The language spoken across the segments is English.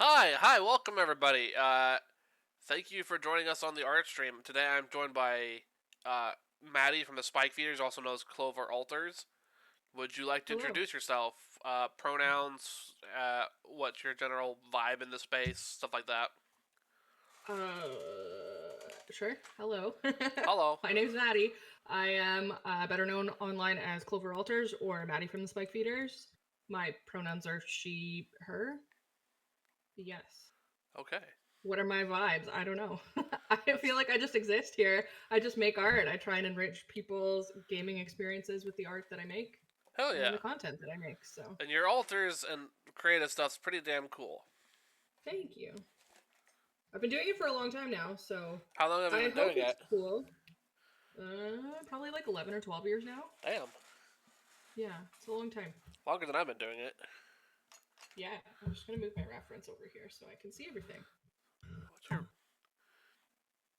Hi, welcome everybody. Thank you for joining us on the art stream. Today I'm joined by Maddy from the Spike Feeders, also known as Clover Alters. Would you like to Hello. introduce yourself? Pronouns, what's your general vibe in the space, stuff like that. Sure. Hello. Hello. My name's Maddy. I am better known online as Clover Alters or Maddy from the Spike Feeders. My pronouns are she, her. Yes. Okay. What are my vibes? I don't know. I feel That's like I just exist here. I just make art. I try and enrich people's gaming experiences with the art that I make hell and yeah. the content that I make. So, And your alters and creative stuff's pretty damn cool. thank you. I've been doing it for a long time now, so How long have you I been hope doing it's it? cool. Probably like 11 or 12 years now. Damn. Yeah, it's a long time. Longer than I've been doing it. Yeah, I'm just gonna move my reference over here so I can see everything. What's your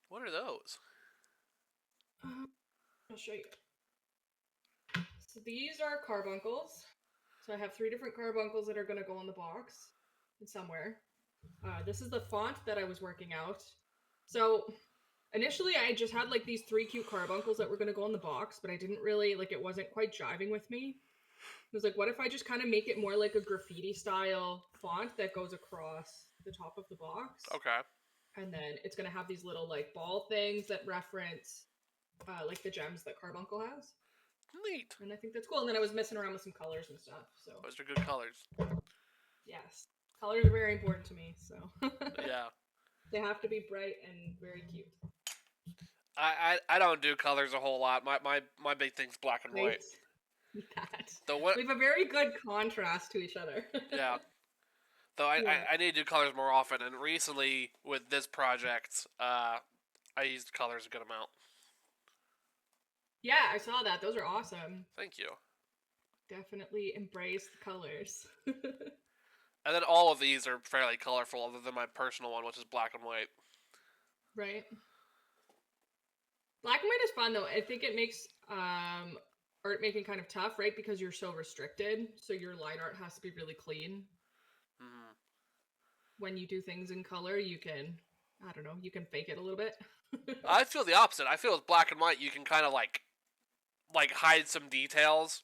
what are those? I'll show you. So these are carbuncles. So I have three different carbuncles that are gonna go on the box somewhere. This is the font that I was working out. So initially I just had like these three cute carbuncles that were gonna go on the box, but I didn't really like it wasn't quite jiving with me. It was like, what if I just kind of make it more like a graffiti style font that goes across the top of the box? Okay. And then it's going to have these little like ball things that reference like the gems that Carbuncle has. Neat. And I think that's cool. And then I was messing around with some colors and stuff. So Those are good colors. yes, colors are very important to me. So Yeah. they have to be bright and very cute. I don't do colors a whole lot. My big thing's black and white. Right? That Though what? we have a very good contrast to each other. Yeah. Though I, I Yeah. I need to do colors more often. And recently with this project, I used colors a good amount. Yeah, I saw that. Those are awesome. Thank you. Definitely embrace the colors. And then all of these are fairly colorful, other than my personal one, which is black and white. Right. Black and white is fun though. I think it makes art making kind of tough, right? Because you're so restricted. So your line art has to be really clean. Mm. When you do things in color, you can I don't know, you can fake it a little bit. I feel the opposite. I feel with black and white, you can kind of like hide some details,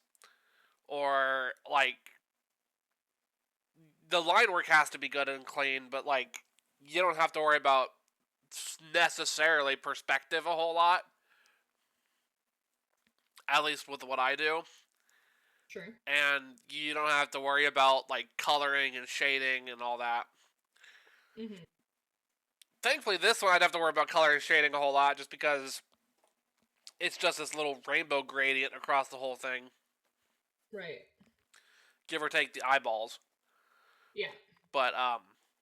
or like the line work has to be good and clean, but like you don't have to worry about necessarily perspective a whole lot. At least with what I do. Sure. And you don't have to worry about like coloring and shading and all that. Mm-hmm. Thankfully, this one I'd have to worry about color and shading a whole lot, just because it's just this little rainbow gradient across the whole thing, Right. give or take the eyeballs. Yeah. But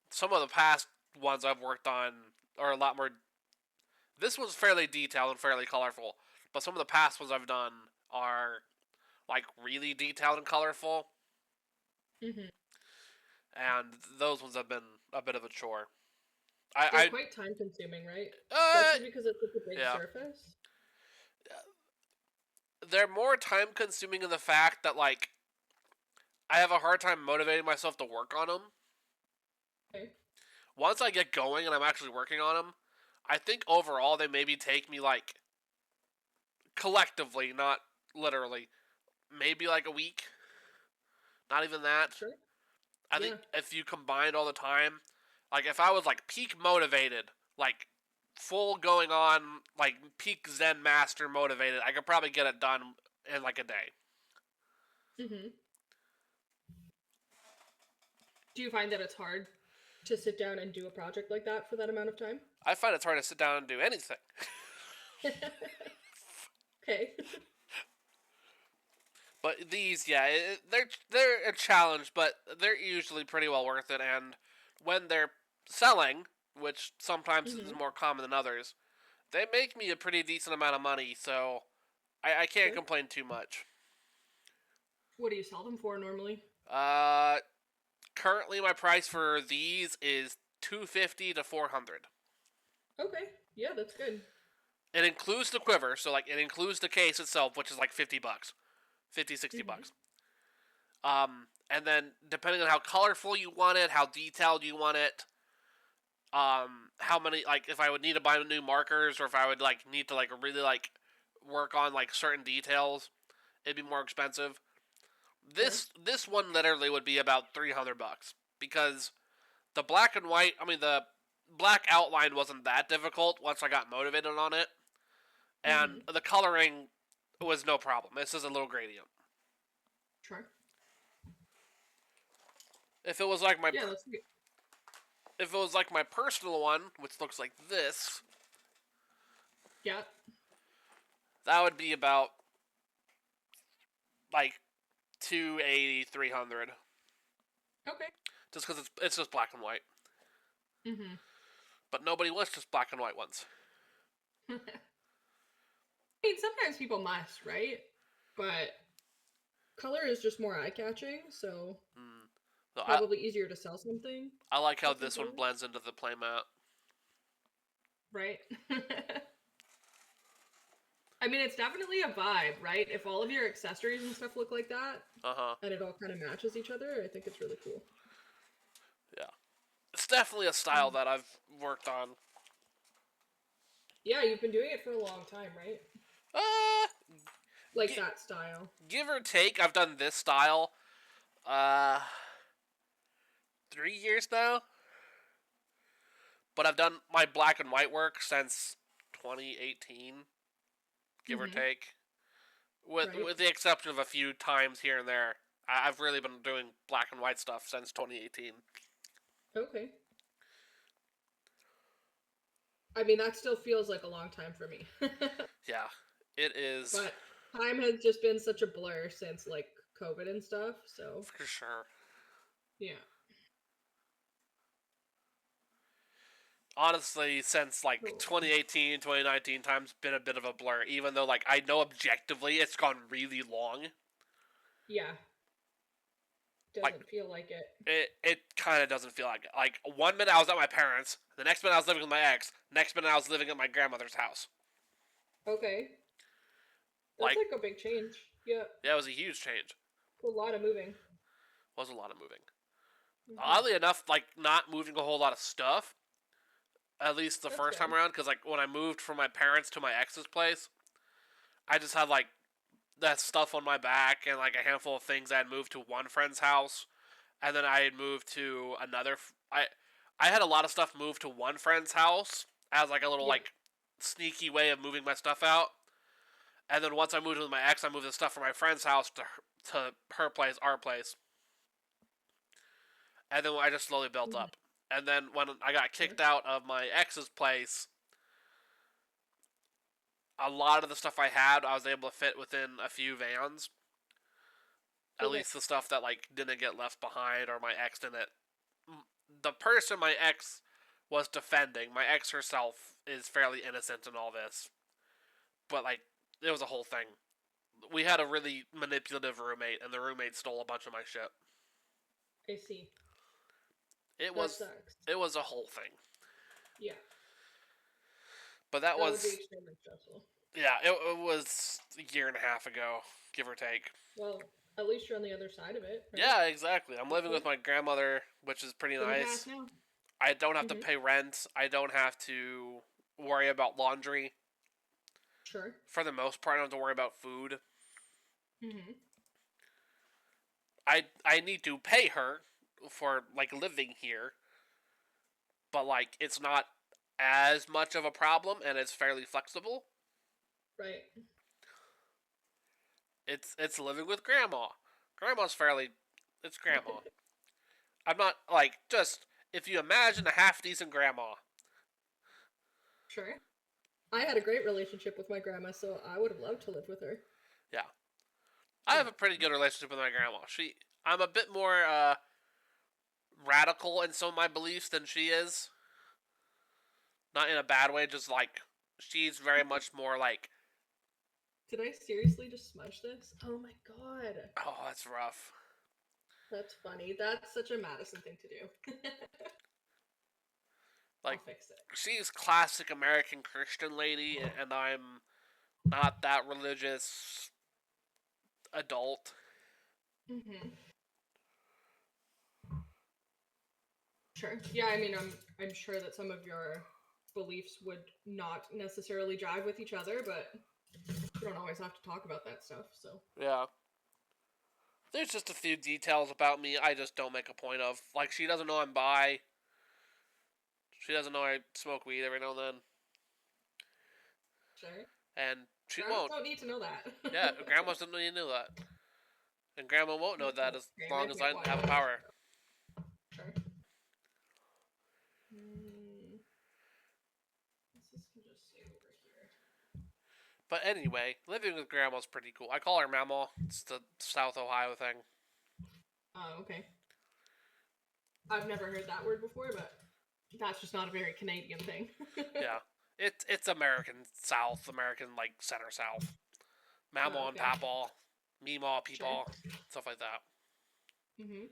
some of the past ones I've worked on are a lot more. This one's fairly detailed and fairly colorful, but some of the past ones I've done are like really detailed and colorful, Mm-hmm. and those ones have been a bit of a chore. They're I quite time consuming, right? uh Especially because it's such a big yeah, surface. they're more time consuming in the fact that like I have a hard time motivating myself to work on them. Okay. Once I get going and I'm actually working on them, I think overall they maybe take me like collectively, not literally, maybe like a week. Not even that. Sure. I think Yeah. if you combined all the time, like if I was like peak motivated, like full going on, like peak Zen master motivated, I could probably get it done in like a day. Mm-hmm. Do you find that it's hard to sit down and do a project like that for that amount of time? I find it's hard to sit down and do anything. Okay. But these, yeah, they're a challenge, but they're usually pretty well worth it. And when they're selling, which sometimes is Mm-hmm. more common than others, they make me a pretty decent amount of money. So I can't Sure. complain too much. What do you sell them for normally? Uh, Currently my price for these is 250 to 400. Okay. Yeah, that's good. It includes the quiver, so like it includes the case itself, which is like $50, 50, 60 Mm-hmm. bucks. And then depending on how colorful you want it, how detailed you want it, how many, like, if I would need to buy new markers, or if I would like need to like really like work on like certain details, it'd be more expensive. Sure. This one literally would be about $300 because the black and white, I mean the black outline wasn't that difficult once I got motivated on it, and Mm-hmm. the coloring was no problem. This is a little gradient. Sure. If it was like my Yeah, that's good. if it was like my personal one, which looks like this, Yeah. that would be about like 280, 300. Okay. Just because it's just black and white. Mm-hmm. But nobody wants just black and white ones. I mean, sometimes people must, right? But color is just more eye-catching, so So probably easier to sell something I like how with this one people, blends into the playmat. right? I mean, it's definitely a vibe, right? If all of your accessories and stuff look like that, Uh-huh. and it all kind of matches each other, I think it's really cool. Yeah. It's definitely a style that I've worked on. Yeah, you've been doing it for a long time, right? Uh, Like gi- that style. give or take, I've done this style, uh, 3 years now. But I've done my black and white work since 2018, give or Mm-hmm. take. With Right. with the exception of a few times here and there. I've really been doing black and white stuff since 2018. Okay. I mean, that still feels like a long time for me. Yeah, it is But time has just been such a blur since like COVID and stuff, so for sure. yeah. Honestly, since like Cool. 2018, 2019, time's been a bit of a blur. Even though like I know objectively it's gone really long. Yeah, Like doesn't feel like it. it kind of doesn't feel like it. Like 1 minute I was at my parents, the next minute I was living with my ex, next minute I was living at my grandmother's house. Okay. That's Like like a big change. Yeah, yeah, it was a huge change. a lot of moving. Was a lot of moving. Hmm. Oddly enough, like not moving a whole lot of stuff. At least the That's first good. time around, because like when I moved from my parents to my ex's place, I just had like that stuff on my back and like a handful of things I had moved to one friend's house, and then I had moved to another. I had a lot of stuff moved to one friend's house as like a little Yeah. like sneaky way of moving my stuff out. And then once I moved with my ex, I moved the stuff from my friend's house to her place, our place, and then I just slowly built Hmm. up. And then when I got Sure. kicked out of my ex's place, a lot of the stuff I had, I was able to fit within a few vans. At Okay. least the stuff that like didn't get left behind or my ex didn't. The person my ex was defending, my ex herself is fairly innocent in all this, but like it was a whole thing. We had a really manipulative roommate, and the roommate stole a bunch of my shit. I see. It That was sucks. it was a whole thing. Yeah, But that that would be was extremely stressful. yeah, it was a year and a half ago, give or take. Well, at least you're on the other side of it, right? Yeah, exactly. I'm living with Hopefully. my grandmother, which is pretty It's in the past nice. now. I don't have to Hmm. pay rent. I don't have to worry about laundry. Sure. For the most part, I don't have to worry about food. Hmm. I need to pay her for like living here, but like it's not as much of a problem and it's fairly flexible. Right. It's living with grandma. Grandma's fairly it's grandma. I'm not like just if you imagine a half decent grandma. Sure. I had a great relationship with my grandma, so I would have loved to live with her. Yeah. I Yeah. have a pretty good relationship with my grandma. I'm a bit more radical in some of my beliefs than she is. Not in a bad way, just like she's very much more like, Did I seriously just smudge this? Oh my god. oh, that's rough. That's funny. That's such a Madison thing to do. I'll Like fix it. she's classic American Christian lady, and I'm not that religious adult. Hmm. Sure. Yeah, I mean, I'm sure that some of your beliefs would not necessarily jive with each other, but you don't always have to talk about that stuff. So Yeah. There's just a few details about me I just don't make a point of. Like, she doesn't know I'm bi. She doesn't know I smoke weed every now and then. sure. And she Grandmas won't. don't need to know that. Yeah, grandma doesn't even know that. And grandma won't know that as Okay, long maybe as I why have the not? power. Sure. Mm, this can just stay over here. But anyway, living with grandma's pretty cool. I call her Mama. It's the South Ohio thing. Oh, okay. I've never heard that word before, but that's just not a very Canadian thing. Yeah. It's American South, American, like, center South. Mama Oh, and okay. Papa, Meemaw, Sure. Peepaw, stuff like that. Mm-hmm.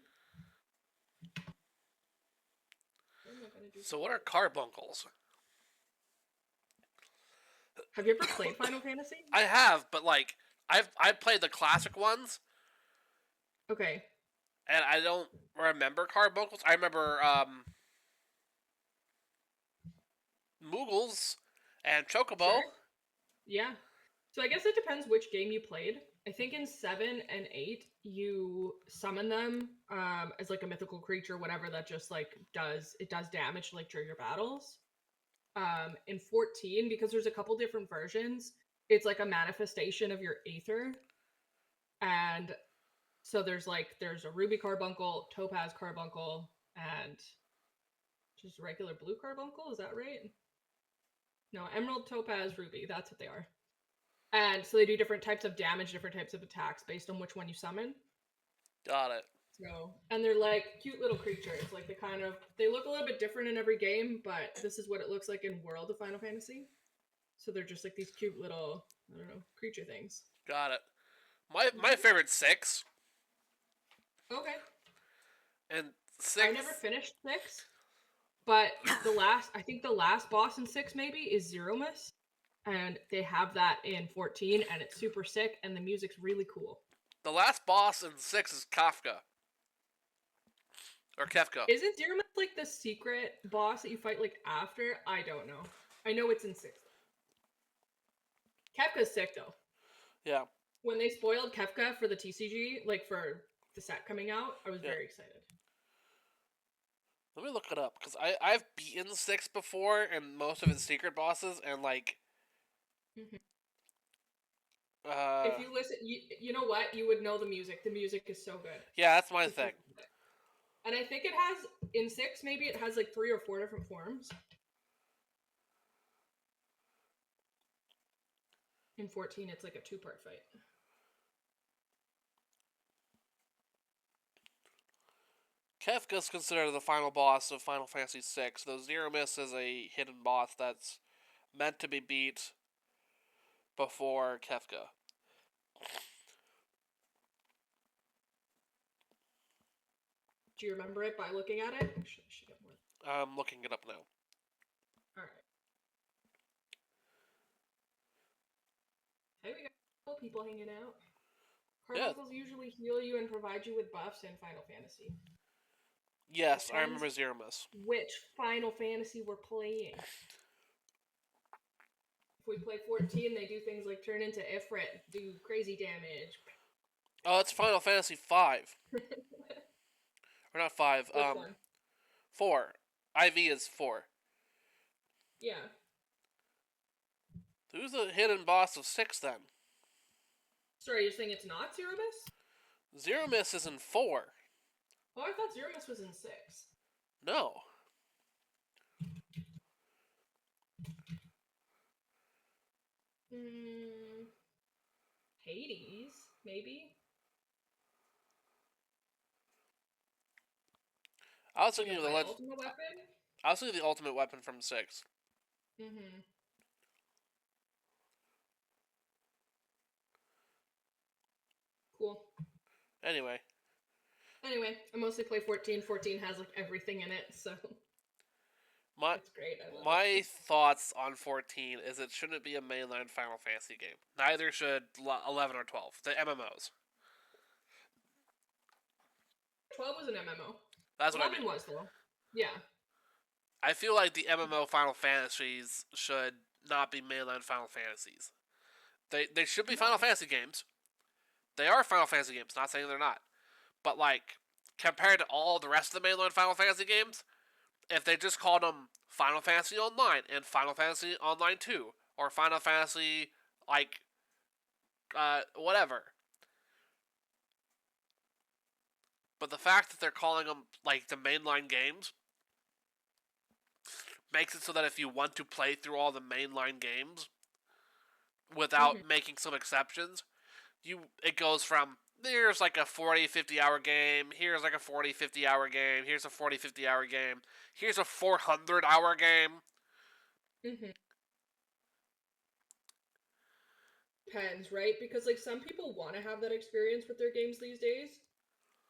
What am I gonna do So for what are art? carbuncles? Have you ever played Final Fantasy? I have, but like I've played the classic ones, Okay. and I don't remember carbuncles. I remember Moogles and Sure. Chocobo. Yeah. So I guess it depends which game you played. I think in 7 and 8 you summon them as like a mythical creature, whatever that just like does damage like during your battles. In 14, because there's a couple different versions, it's like a manifestation of your aether. And so there's a ruby carbuncle, topaz carbuncle, and just regular blue carbuncle, is that right? No, emerald, topaz, ruby, that's what they are. And so they do different types of damage, different types of attacks based on which one you summon. Got it. So, and they're like cute little creatures. Like they look a little bit different in every game, but this is what it looks like in World of Final Fantasy. So they're just like these cute little, I don't know, creature things. Got it. My favorite six Okay. and I never six. finished 6, but I think the last boss in 6 maybe is Zero Miss. And they have that in 14, and it's super sick, and the music's really cool. The last boss in six is Kafka or Kefka. Isn't Deermouth like the secret boss that you fight like after? I don't know. I know it's in 6. Kefka's sick though. Yeah. When they spoiled Kefka for the TCG, like for the set coming out, I was Yeah. very excited. Let me look it up because I've beaten six before and most of its secret bosses and like. Mm-hmm. Uh. If you listen, you know what? You would know the music. The music is so good. Yeah, that's my thing. And I think it has in 6 maybe it has like 3 or 4 different forms. In 14 it's like a 2-part fight. Kefka's considered the final boss of Final Fantasy VI, though Zero Miss is a hidden boss that's meant to be beat before Kefka. Do you remember it by looking at it? Actually, I should get more. I'm looking it up now. All right. Hey, we got people hanging out. Carbuncles usually heal you and provide you with buffs in Final Fantasy. Yes, Depends I remember Zero Miss. which Final Fantasy we're playing. If we play 14, they do things like turn into Ifrit, do crazy damage. Oh, it's Final Fantasy V. Or not 5. Which one? 4. IV is 4. Yeah. Who's the hidden boss of 6 then? Sorry, you're saying it's not Zero Miss? Zero Miss is in 4. Oh, I thought Zero Miss was in 6. No. Hades, maybe? I was thinking of the ultimate weapon? I was thinking of the ultimate weapon from 6. Mm-hmm. Cool. Anyway, I mostly play 14. 14 has like everything in it, so it's great. I love my it. thoughts on 14 is it shouldn't be a mainline Final Fantasy game. Neither should 11 or 12, the MMOs. 12 was an MMO. That's what 11 I mean. was though. Yeah. I feel like the MMO Final Fantasies should not be mainline Final Fantasies. They should be Final No. Fantasy games. They are Final Fantasy games, not saying they're not. But like compared to all the rest of the mainline Final Fantasy games, if they just called them Final Fantasy Online and Final Fantasy Online 2 or Final Fantasy like whatever. But the fact that they're calling them like the mainline games makes it so that if you want to play through all the mainline games Hmm. without making some exceptions, it goes from here's like a 40-50 hour game, here's like a 40-50 hour game, here's a 40-50 hour game, here's a 400-hour game. Hmm. Depends, right? Because like some people want to have that experience with their games these days,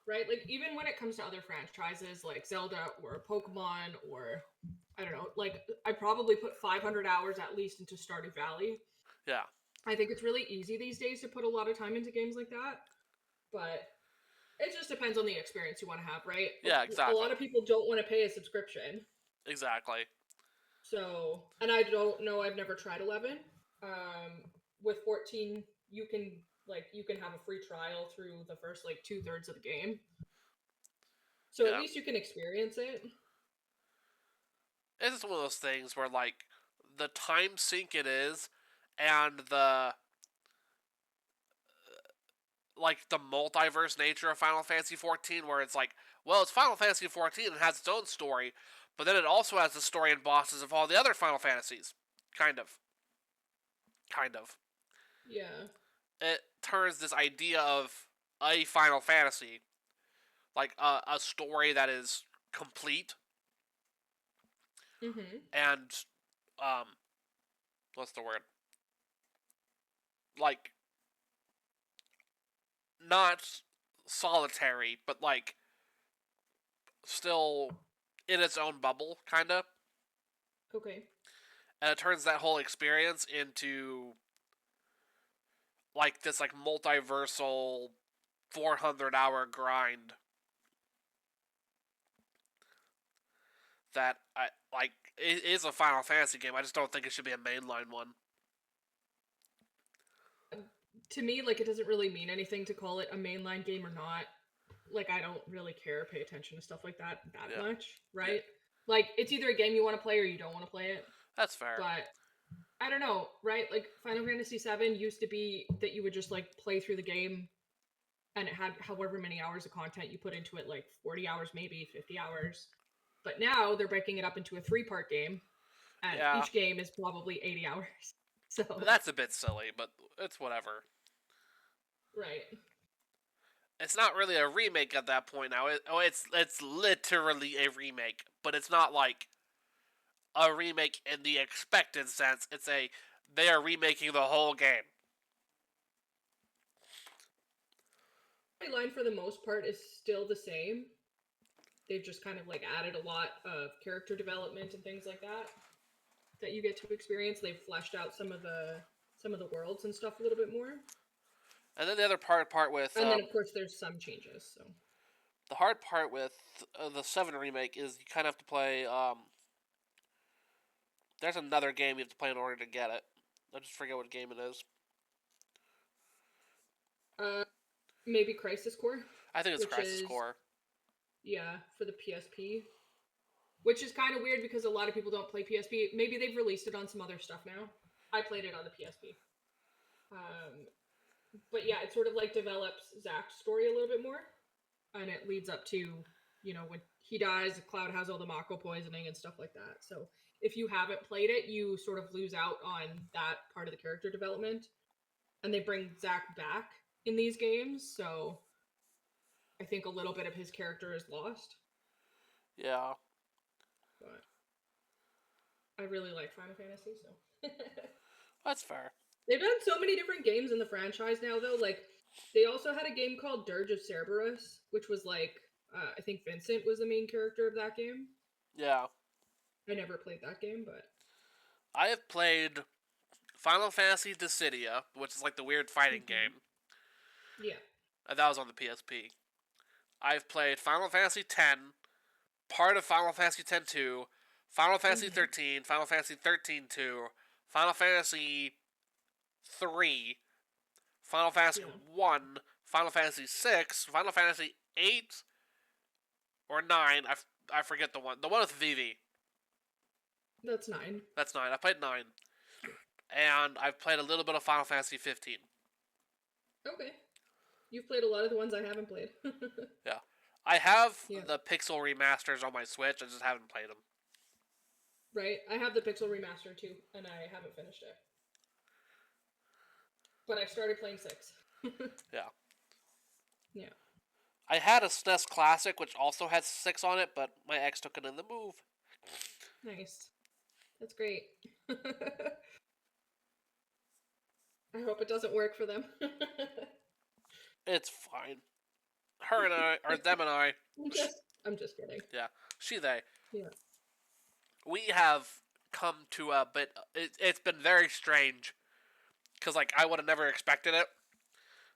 right? Like even when it comes to other franchises like Zelda or Pokemon or I don't know, like I probably put 500 hours at least into Stardew Valley. Yeah, I think it's really easy these days to put a lot of time into games like that, but it just depends on the experience you want to have, right? yeah, A exactly, lot of people don't want to pay a subscription. exactly. So, and I don't know, I've never tried 11. Um, with 14, you can have a free trial through the first like 2/3 of the game. So at Yeah, least you can experience it. it's just one of those things where like the time sink it is, and the like the multiverse nature of Final Fantasy 14, where it's like, well, it's Final Fantasy 14 and has its own story, but then it also has the story and bosses of all the other Final Fantasies. Kind of. Kind of. Yeah. It turns this idea of a Final Fantasy, like a story that is complete Mm-hmm. and, um, what's the word? Like, not solitary, but like, still in its own bubble, kinda. Okay. And it turns that whole experience into like this like multiversal 400-hour grind that I like it is a Final Fantasy game. I just don't think it should be a mainline one. To me, like it doesn't really mean anything to call it a mainline game or not. Like I don't really care, pay attention to stuff like that Yeah, much, yeah, right? Like it's either a game you want to play or you don't want to play it. that's fair. But I don't know, right? Like Final Fantasy VII used to be that you would just like play through the game and it had however many hours of content you put into it, like 40 hours, maybe 50 hours. But now they're breaking it up into a three-part game, and Yeah, each game is probably 80 hours. So, that's a bit silly, but it's whatever. right. It's not really a remake at that point now. It's literally a remake, but it's not like a remake in the expected sense. It's a they are remaking the whole game. The line for the most part is still the same. They've just kind of like added a lot of character development and things like that you get to experience. They've fleshed out some of the worlds and stuff a little bit more. And then the other part with And then of course there's some changes. So, the hard part with the Seven remake is you kind of have to play. There's another game you have to play in order to get it. I just forget what game it is. uh maybe Crisis Core, I think it's which Crisis is Core. yeah, for the PSP. Which is kind of weird because a lot of people don't play PSP. Maybe they've released it on some other stuff now. I played it on the PSP. Um, but yeah, it sort of like develops Zach's story a little bit more, and it leads up to when he dies, Cloud has all the Mako poisoning and stuff like that. So if you haven't played it, you sort of lose out on that part of the character development, and they bring Zach back in these games. So I think a little bit of his character is lost, Yeah, but I really like Final Fantasy, so. that's fair. They've done so many different games in the franchise now, though. Like, they also had a game called Dirge of Cerberus, which was like, I think Vincent was the main character of that game. Yeah, I never played that game, but. I have played Final Fantasy Dissidia, which is like the weird fighting Hmm. game, Yeah. and that was on the PSP. I've played Final Fantasy X, part of Final Fantasy X-2, Final Fantasy Mm-hmm. 13, Final Fantasy 13-2, Final Fantasy 3, Final Fantasy Yeah, 1, Final Fantasy 6, Final Fantasy 8 or 9. I forget the one. The one with Vivi. that's 9. That's 9. I played 9. And I've played a little bit of Final Fantasy 15. Okay. You've played a lot of the ones I haven't played. Yeah. I have Yeah. the Pixel remasters on my Switch. I just haven't played them. Right. I have the Pixel remaster too, and I haven't finished it. But I started playing 6. Yeah. Yeah. I had a SNES Classic, which also has 6 on it, but my ex took it in the move. Nice. That's great. I hope it doesn't work for them. It's fine. Her and I, or them and I, I'm just kidding. yeah, she, they, Yeah. we have come to a bit. It's been very strange because like I would have never expected it,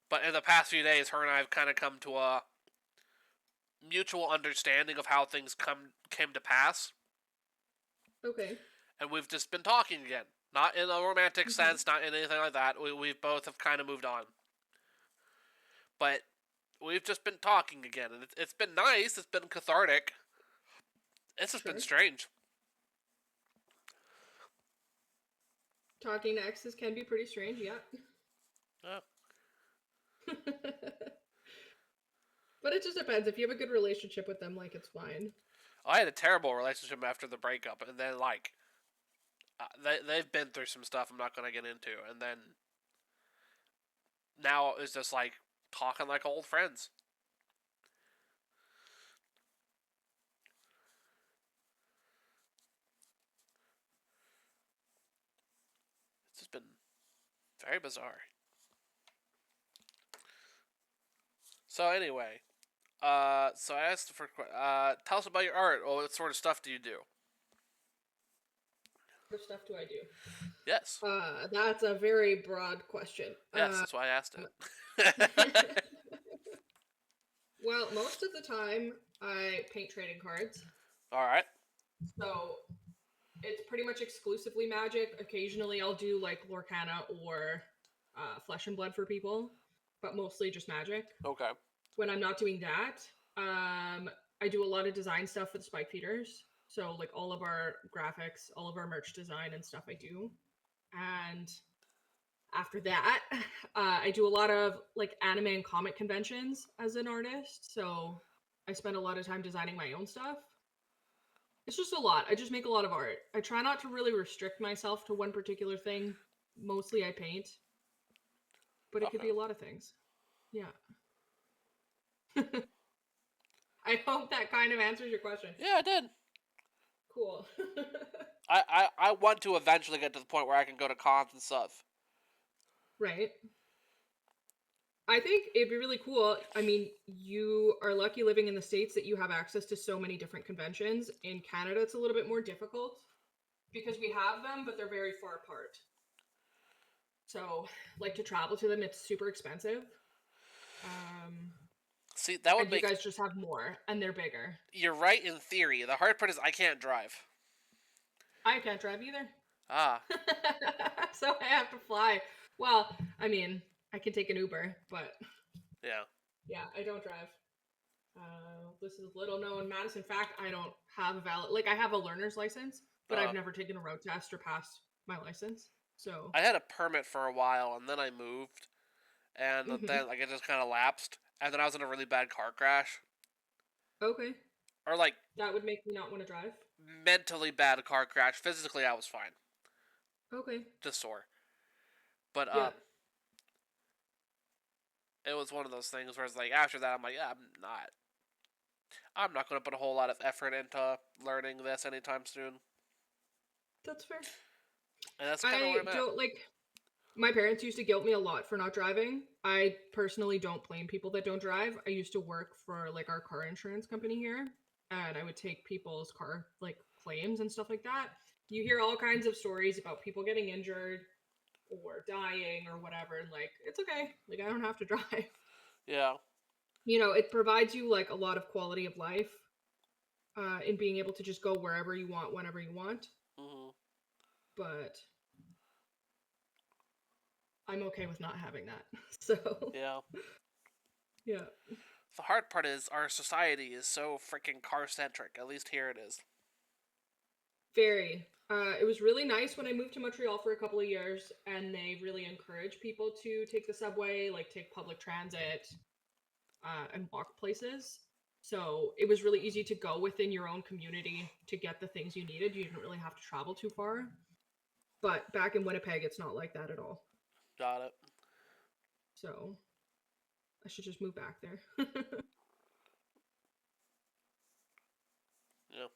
but in the past few days, her and I have kind of come to a mutual understanding of how things came to pass, Okay. and we've just been talking again. Not in a romantic sense, not in anything like that. We both have kind of moved on, but we've just been talking again, and it's been nice. It's been cathartic. It's just been Sure. strange. Talking to exes can be pretty strange, yeah. Yeah. But it just depends. If you have a good relationship with them, like, it's fine. I had a terrible relationship after the breakup, and then like they've been through some stuff I'm not gonna get into, and then now it's just like talking like old friends. It's just been very bizarre. So anyway, so I asked for tell us about your art. Well, what sort of stuff do you do? What stuff do I do? Yes, That's a very broad question. yes, that's why I asked it. Well, most of the time I paint trading cards. All right. So it's pretty much exclusively magic. Occasionally I'll do like Lorcana or Flesh and Blood for people, but mostly just magic. Okay. When I'm not doing that, I do a lot of design stuff for the Spike Feeders. So like all of our graphics, all of our merch design and stuff I do. And after that, I do a lot of like anime and comic conventions as an artist. So I spend a lot of time designing my own stuff. It's just a lot. I just make a lot of art. I try not to really restrict myself to one particular thing. Mostly I paint, but it could Okay. be a lot of things. Yeah. I hope that kind of answers your question. Yeah, I did. Cool. I want to eventually get to the point where I can go to cons and stuff. Right. I think it'd be really cool. I mean, you are lucky living in the States that you have access to so many different conventions. In Canada, it's a little bit more difficult because we have them, but they're very far apart. So, like to travel to them, it's super expensive. See, that would And you make guys just have more, and they're bigger. you're right in theory. The hard part is I can't drive. I can't drive either. Ah, So I have to fly. Well, I mean, I can take an Uber, but yeah. yeah, I don't drive. This is little known Madison fact. I don't have a valid, like, I have a learner's license, but Uh, I've never taken a road test or passed my license. So, I had a permit for a while, and then I moved, and hmm, then like it just kind of lapsed, and then I was in a really bad car crash, okay, or like that would make me not want to drive. mentally bad car crash. Physically, I was fine, Okay, just sore. But yeah, it was one of those things where it's like after that, I'm like, yeah, I'm not going to put a whole lot of effort into learning this anytime soon, that's fair. and that's kind of where I I'm at. don't like. My parents used to guilt me a lot for not driving. I personally don't blame people that don't drive. I used to work for like our car insurance company here, and I would take people's car like claims and stuff like that. You hear all kinds of stories about people getting injured or dying or whatever, and like it's okay. Like I don't have to drive. Yeah, You know, it provides you like a lot of quality of life. in being able to just go wherever you want, whenever you want. Mm-hmm. But I'm okay with not having that. So, Yeah. yeah. The hard part is our society is so freaking car centric. At least here it is. Very. It was really nice when I moved to Montreal for a couple of years, and they really encourage people to take the subway, like take public transit, and walk places. So it was really easy to go within your own community to get the things you needed. You didn't really have to travel too far. But back in Winnipeg, it's not like that at all. Got it. So I should just move back there. Yeah.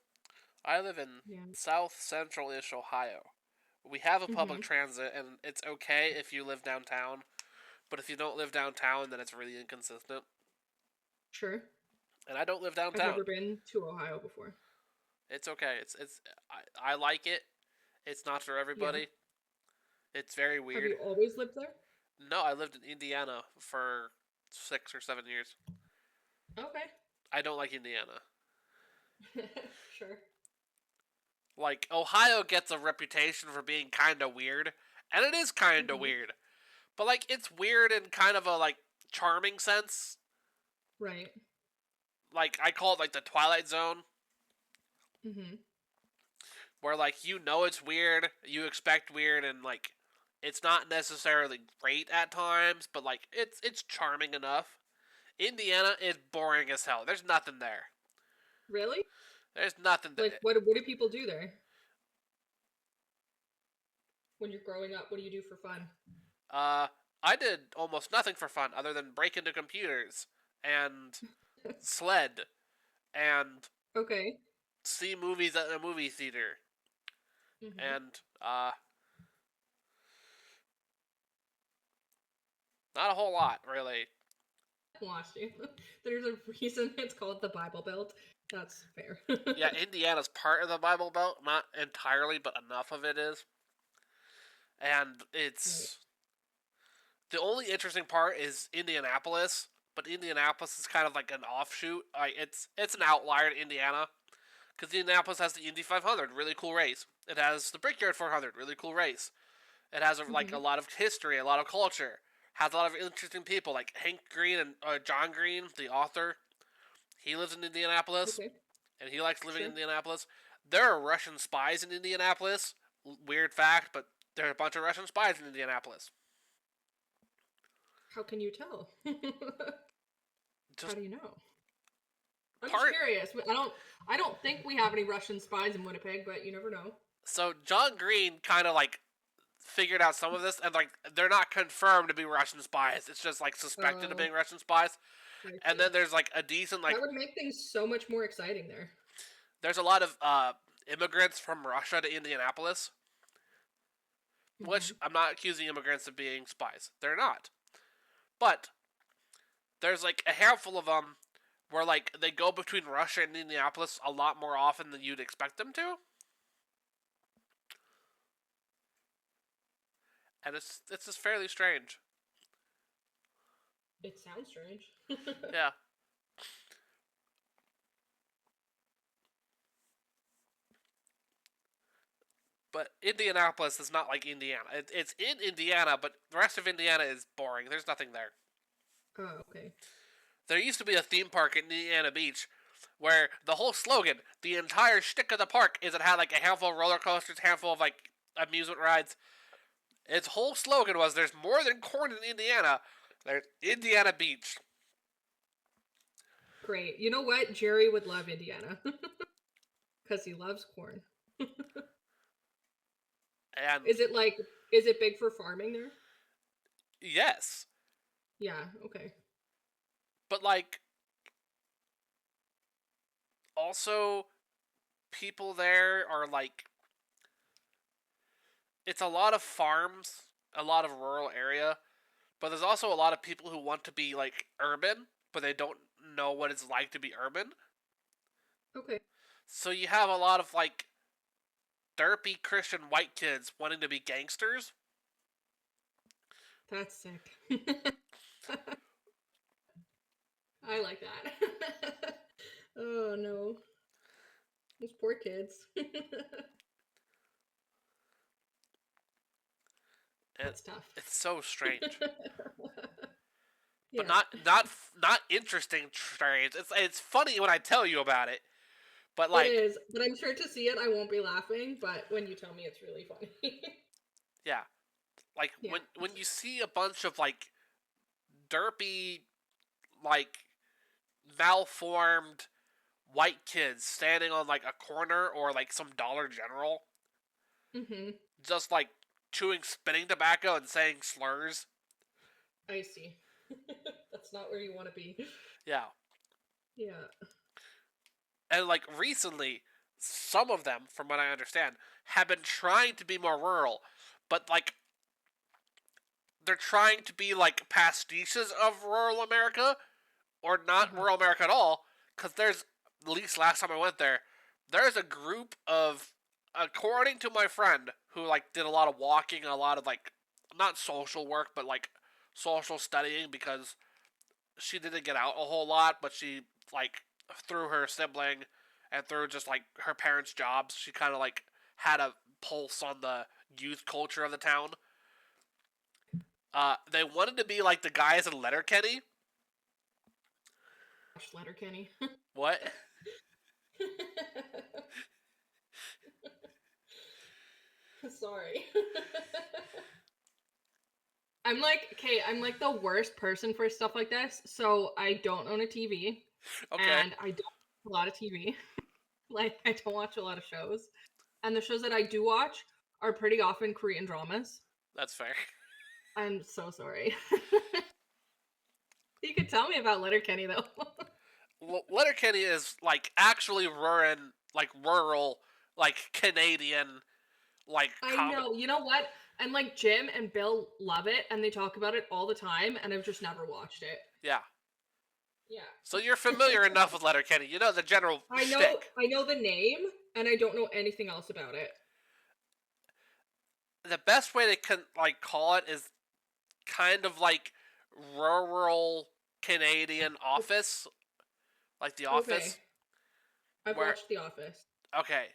I live in Yeah. South Central ish Ohio. We have a public Mm-hmm. transit, and it's okay if you live downtown. But if you don't live downtown, then it's really inconsistent. Sure. And I don't live I've downtown. never been to Ohio before. It's okay. I like it. It's not for Yeah. everybody. It's very Have weird. you always lived there? No, I lived in Indiana for 6 or 7 years. Okay. I don't like Indiana. Sure. Like, Ohio gets a reputation for being kind of weird, and it is kind of Mm-hmm. weird. But, like, it's weird in kind of a, like, charming sense. Right. Like, I call it, like, the Twilight Zone, Mm-hmm. where, like, you know it's weird, you expect weird, and, like, it's not necessarily great at times, but, like, it's charming enough. Indiana is boring as hell. There's nothing there. Really? There's nothing Like, there. what do people do there when you're growing up? What do you do for fun? Uh, I did almost nothing for fun other than break into computers and sled and Okay. see movies at a movie theater Mm-hmm. and not a whole lot really. Watched you. There's a reason it's called the Bible Belt. That's fair. Yeah, Indiana's part of the Bible Belt, not entirely, but enough of it is. And Right. it's the only interesting part is Indianapolis, but Indianapolis is kind of like an offshoot. It's an outlier in Indiana because Indianapolis has the Indy 500, really cool race. It has the Brickyard 400, really cool race. It has like Mm-hmm. a lot of history, a lot of culture. Has a lot of interesting people like Hank Green and John Green, the author. He lives in Indianapolis, Okay. and he likes living in Sure. Indianapolis. There are Russian spies in Indianapolis. Weird fact, but there are a bunch of Russian spies in Indianapolis. How can you tell? How Just do you know? I'm just part. curious. I don't think we have any Russian spies in Winnipeg, but you never know. So John Green kind of like figured out some of this, and like they're not confirmed to be Russian spies. It's just like suspected of Oh, being Russian spies. I And see. then there's like a decent like That would make things so much more exciting there. there's a lot of immigrants from Russia to Indianapolis, which Mm-hmm. I'm not accusing immigrants of being spies. They're not. But there's like a handful of them where like they go between Russia and Indianapolis a lot more often than you'd expect them to. And it's just fairly strange. It sounds strange. Yeah. But Indianapolis is not like Indiana. It's in Indiana, but the rest of Indiana is boring. There's nothing there. Oh, okay. There used to be a theme park in Indiana Beach where the whole slogan, the entire shtick of the park, is it had like a handful of roller coasters, handful of like amusement rides. Its whole slogan was "There's more than corn in Indiana. There's Indiana Beach." Great. You know what? Jerry would love Indiana because he loves corn. And Is it like, is it big for farming there? yes, Yeah, okay. but like also people there are like it's a lot of farms, a lot of rural area, but there's also a lot of people who want to be like urban, but they don't know what it's like to be urban. Okay. So you have a lot of like derpy Christian white kids wanting to be gangsters. That's sick. I like that. Oh no. Those poor kids. And That's tough. it's so strange. But Yeah. not interesting strange. It's funny when I tell you about it. But It like, is, but I'm sure to see it, I won't be laughing. But when you tell me, it's really funny. yeah. Like Yeah. when you see a bunch of like derpy, like malformed white kids standing on like a corner or like some Dollar General, Mm-hmm. just like chewing spitting tobacco and saying slurs. I see. That's not where you want to be. Yeah. Yeah. And like recently, some of them, from what I understand, have been trying to be more rural, but like they're trying to be like pastiches of rural America or not Uh-huh. rural America at all. Because there's, at least last time I went there, there's a group of, according to my friend who like did a lot of walking and a lot of like not social work but like social studying because she didn't get out a whole lot, but she like through her sibling and through just like her parents' jobs, she kind of like had a pulse on the youth culture of the town. They wanted to be like the guys in Letterkenny. Gosh, Letterkenny. What? Sorry. I'm like, okay, I'm like the worst person for stuff like this. So I don't own a TV, Okay, and I don't watch a lot of TV. Like, I don't watch a lot of shows. And the shows that I do watch are pretty often Korean dramas. that's fair. I'm so sorry. You could tell me about Letterkenny though. Letterkenny is like actually rural, like Canadian, like I common. know. You know what? And like Jim and Bill love it and they talk about it all the time and I've just never watched it. Yeah. Yeah. So you're familiar enough with Letterkenny. You know the general shtick. I know the name and I don't know anything else about it. The best way to like call it is kind of like rural Canadian Office, like The Okay. Office, I've where watched The Office. okay,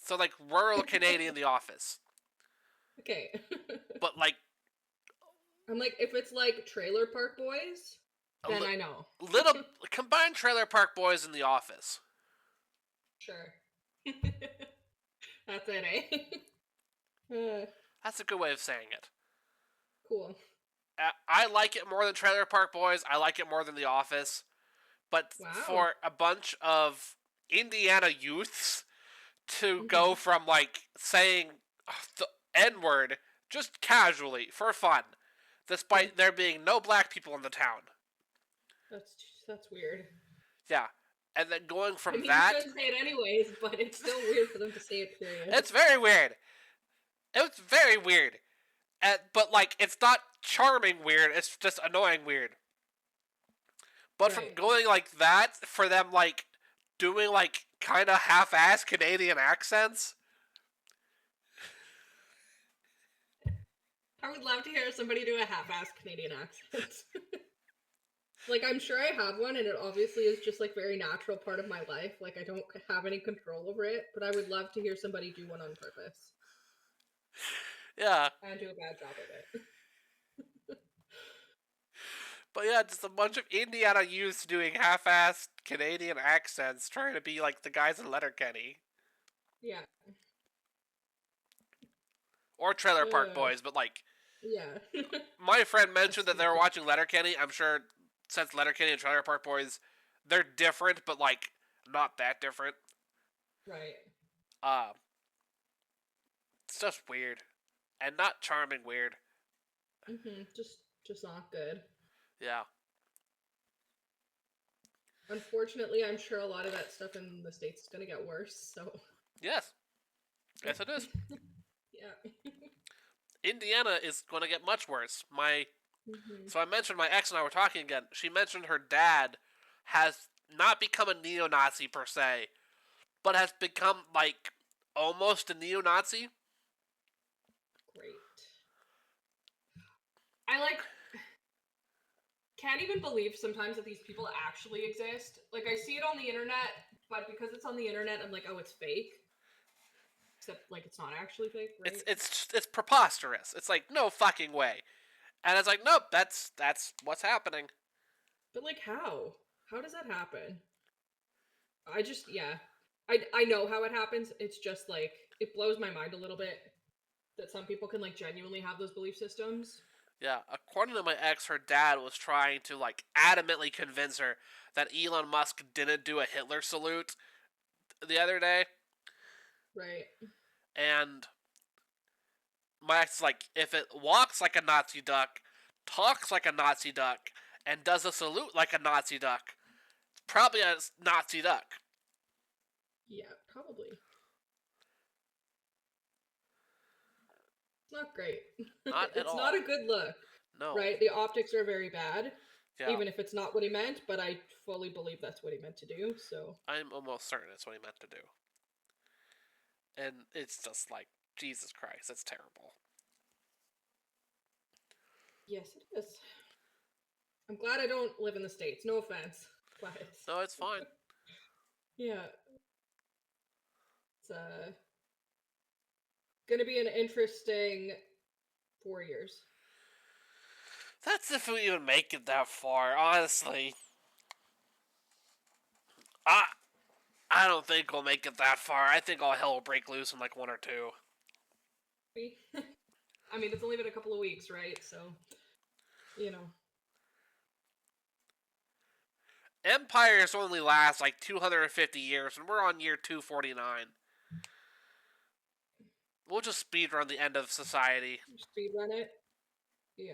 so like rural Canadian The Office, Okay. but like I'm like, if it's like Trailer Park Boys, a then I know. little combined Trailer Park Boys in The Office. Sure. That's it, eh? That's a good way of saying it. Cool. I like it more than Trailer Park Boys. I like it more than The Office. But Wow. for a bunch of Indiana youths to go Hmm. from like saying the N word just casually for fun, Yeah, despite there being no black people in the town. that's that's weird. Yeah. And then going I from mean, you that, shouldn't say it anyways, but it's still weird for them to say it. Period. it's very weird. It was very weird. But like, it's not charming weird, it's just annoying weird. But from Right. going like that, for them like doing like kind of half-ass Canadian accents, I would love to hear somebody do a half-assed Canadian accent. Like, I'm sure I have one, and it obviously is just like very natural part of my life. Like, I don't have any control over it, but I would love to hear somebody do one on purpose yeah. and do a bad job of it. But yeah, just a bunch of Indiana youths doing half-assed Canadian accents, trying to be like the guys in Letterkenny Yeah. or Trailer Park Boys. But like, Yeah. my friend That's mentioned that they were stupid. watching Letterkenny. I'm sure since Letterkenny and Trailer Park Boys, they're different, but like not that different. Right. Uh, it's just weird and not charming weird. Just not good. Yeah. Unfortunately, I'm sure a lot of that stuff in the States is gonna get worse, so Yes. Yes, it is. yeah. Indiana is going to get much worse. Hmm. So I mentioned my ex and I were talking again. She mentioned her dad has not become a neo-Nazi per se, but has become like almost a neo-Nazi. Great. I like can't even believe sometimes that these people actually exist. Like I see it on the internet but because it's on the internet, I'm like, oh, it's fake. Except, like, it's not actually fake, right? It's preposterous. It's like, no fucking way. And it's like, nope, that's what's happening. But, like, how? How does that happen? I just, yeah. I know how it happens. It's just, like, it blows my mind a little bit that some people can, like, genuinely have those belief systems. Yeah, according to my ex, her dad was trying to, like, adamantly convince her that Elon Musk didn't do a Hitler salute the other day. Right. And my ex is like, if it walks like a Nazi duck, talks like a Nazi duck, and does a salute like a Nazi duck, it's probably a Nazi duck. Yeah, probably. It's not great. Not at It's all. not a good look, No. right? The optics are very bad, Yeah. even if it's not what he meant, but I fully believe that's what he meant to do, so. I'm almost certain it's what he meant to do. And it's just like, Jesus Christ, that's terrible. Yes, it is. I'm glad I don't live in the States. No offense. But No, it's fine. yeah. It's gonna be an interesting 4 years. That's if we even make it that far, honestly. I I don't think we'll make it that far. I think all hell will break loose in like 1 or 2. I mean, it's only been a couple of weeks, right? So, you know. Empires only last like 250 years, and we're on year 249. We'll just speedrun the end of society. Speed run it. Yeah.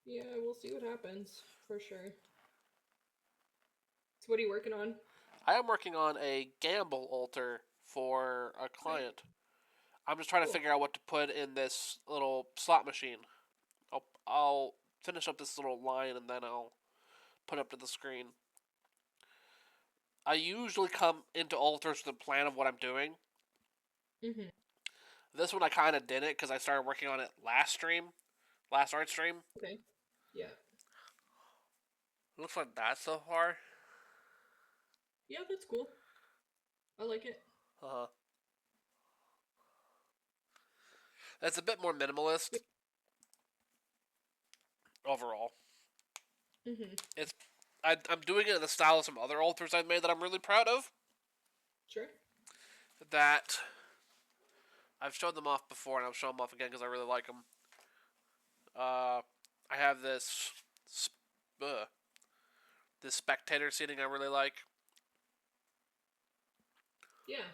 Yeah, we'll see what happens, for sure. So what are you working on? I am working on a gamble altar for a client. I'm just trying to figure out what to put in this little slot machine. I'll finish up this little line and then I'll put it up to the screen. I usually come into altars with a plan of what I'm doing. Mm-hmm. This one I kind of didn't because I started working on it last art stream. Okay. Yeah. Looks like that so far. Yeah, that's cool. I like it. It's a bit more minimalist overall. Mm-hmm. I'm doing it in the style of some other altars I've made that I'm really proud of. Sure. That I've showed them off before, and I'll show them off again because I really like them. I have this spectator seating I really like. Yeah.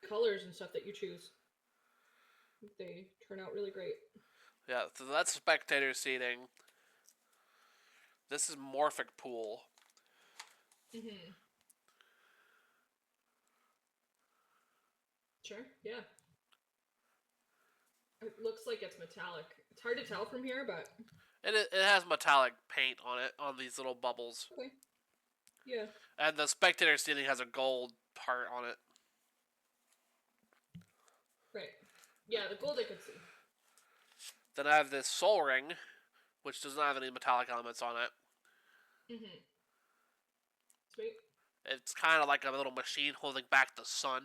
Colors and stuff that you choose, they turn out really great. Yeah, so that's spectator seating. This is Morphic Pool. Mm-hmm. Sure, yeah. It looks like it's metallic. It's hard to tell from here, but... It has metallic paint on it, on these little bubbles. Okay. Yeah. And the spectator seating has a gold part on it. Right. Yeah, the gold I could see. Then I have this Soul Ring, which does not have any metallic elements on it. Mm-hmm. Sweet. It's kind of like a little machine holding back the sun.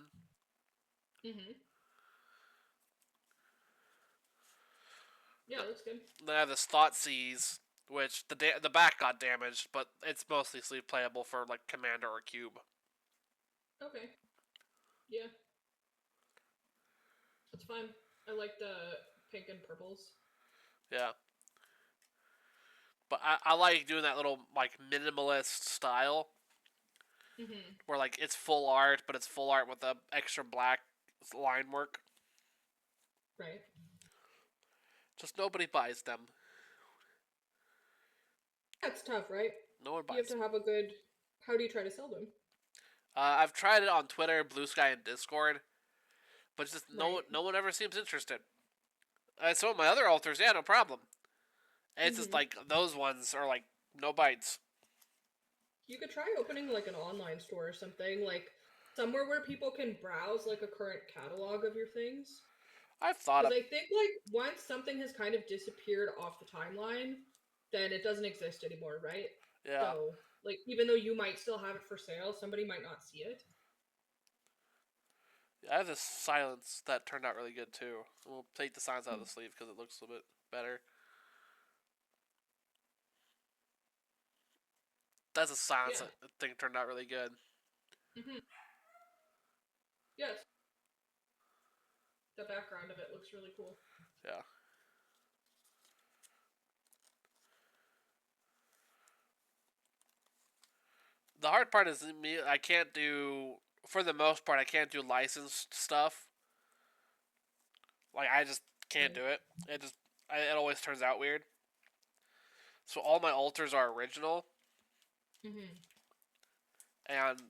Mm-hmm. Yeah, looks good. Then I have this Thoughtseize, which the back got damaged, but it's mostly sleeve playable for like Commander or Cube. Okay. Yeah. That's fine. I like the pink and purples. Yeah. But I like doing that little like minimalist style. Mm-hmm. Where like it's full art, but it's full art with the extra black line work. Right. Just nobody buys them. That's tough, right? No one buys You have to have a good... How do you try to sell them? I've tried it on Twitter, Blue Sky, and Discord, but just Right. no one ever seems interested. Some of my other altars, yeah, no problem. And it's just like those ones are like no bites. You could try opening like an online store or something, like somewhere where people can browse like a current catalog of your things. I've thought of Because I think like once something has kind of disappeared off the timeline, then it doesn't exist anymore, right? Yeah. So, like, even though you might still have it for sale, somebody might not see it. I have this silence that turned out really good too. We'll take the silence out of the sleeve because it looks a bit better. That's a silence Yeah. I think turned out really good. Mm-hmm. Yes. The background of it looks really cool. Yeah. The hard part is me. I can't do, for the most part, I can't do licensed stuff. Like I just can't Right. do it. It always turns out weird. So all my alters are original, Mm-hmm. and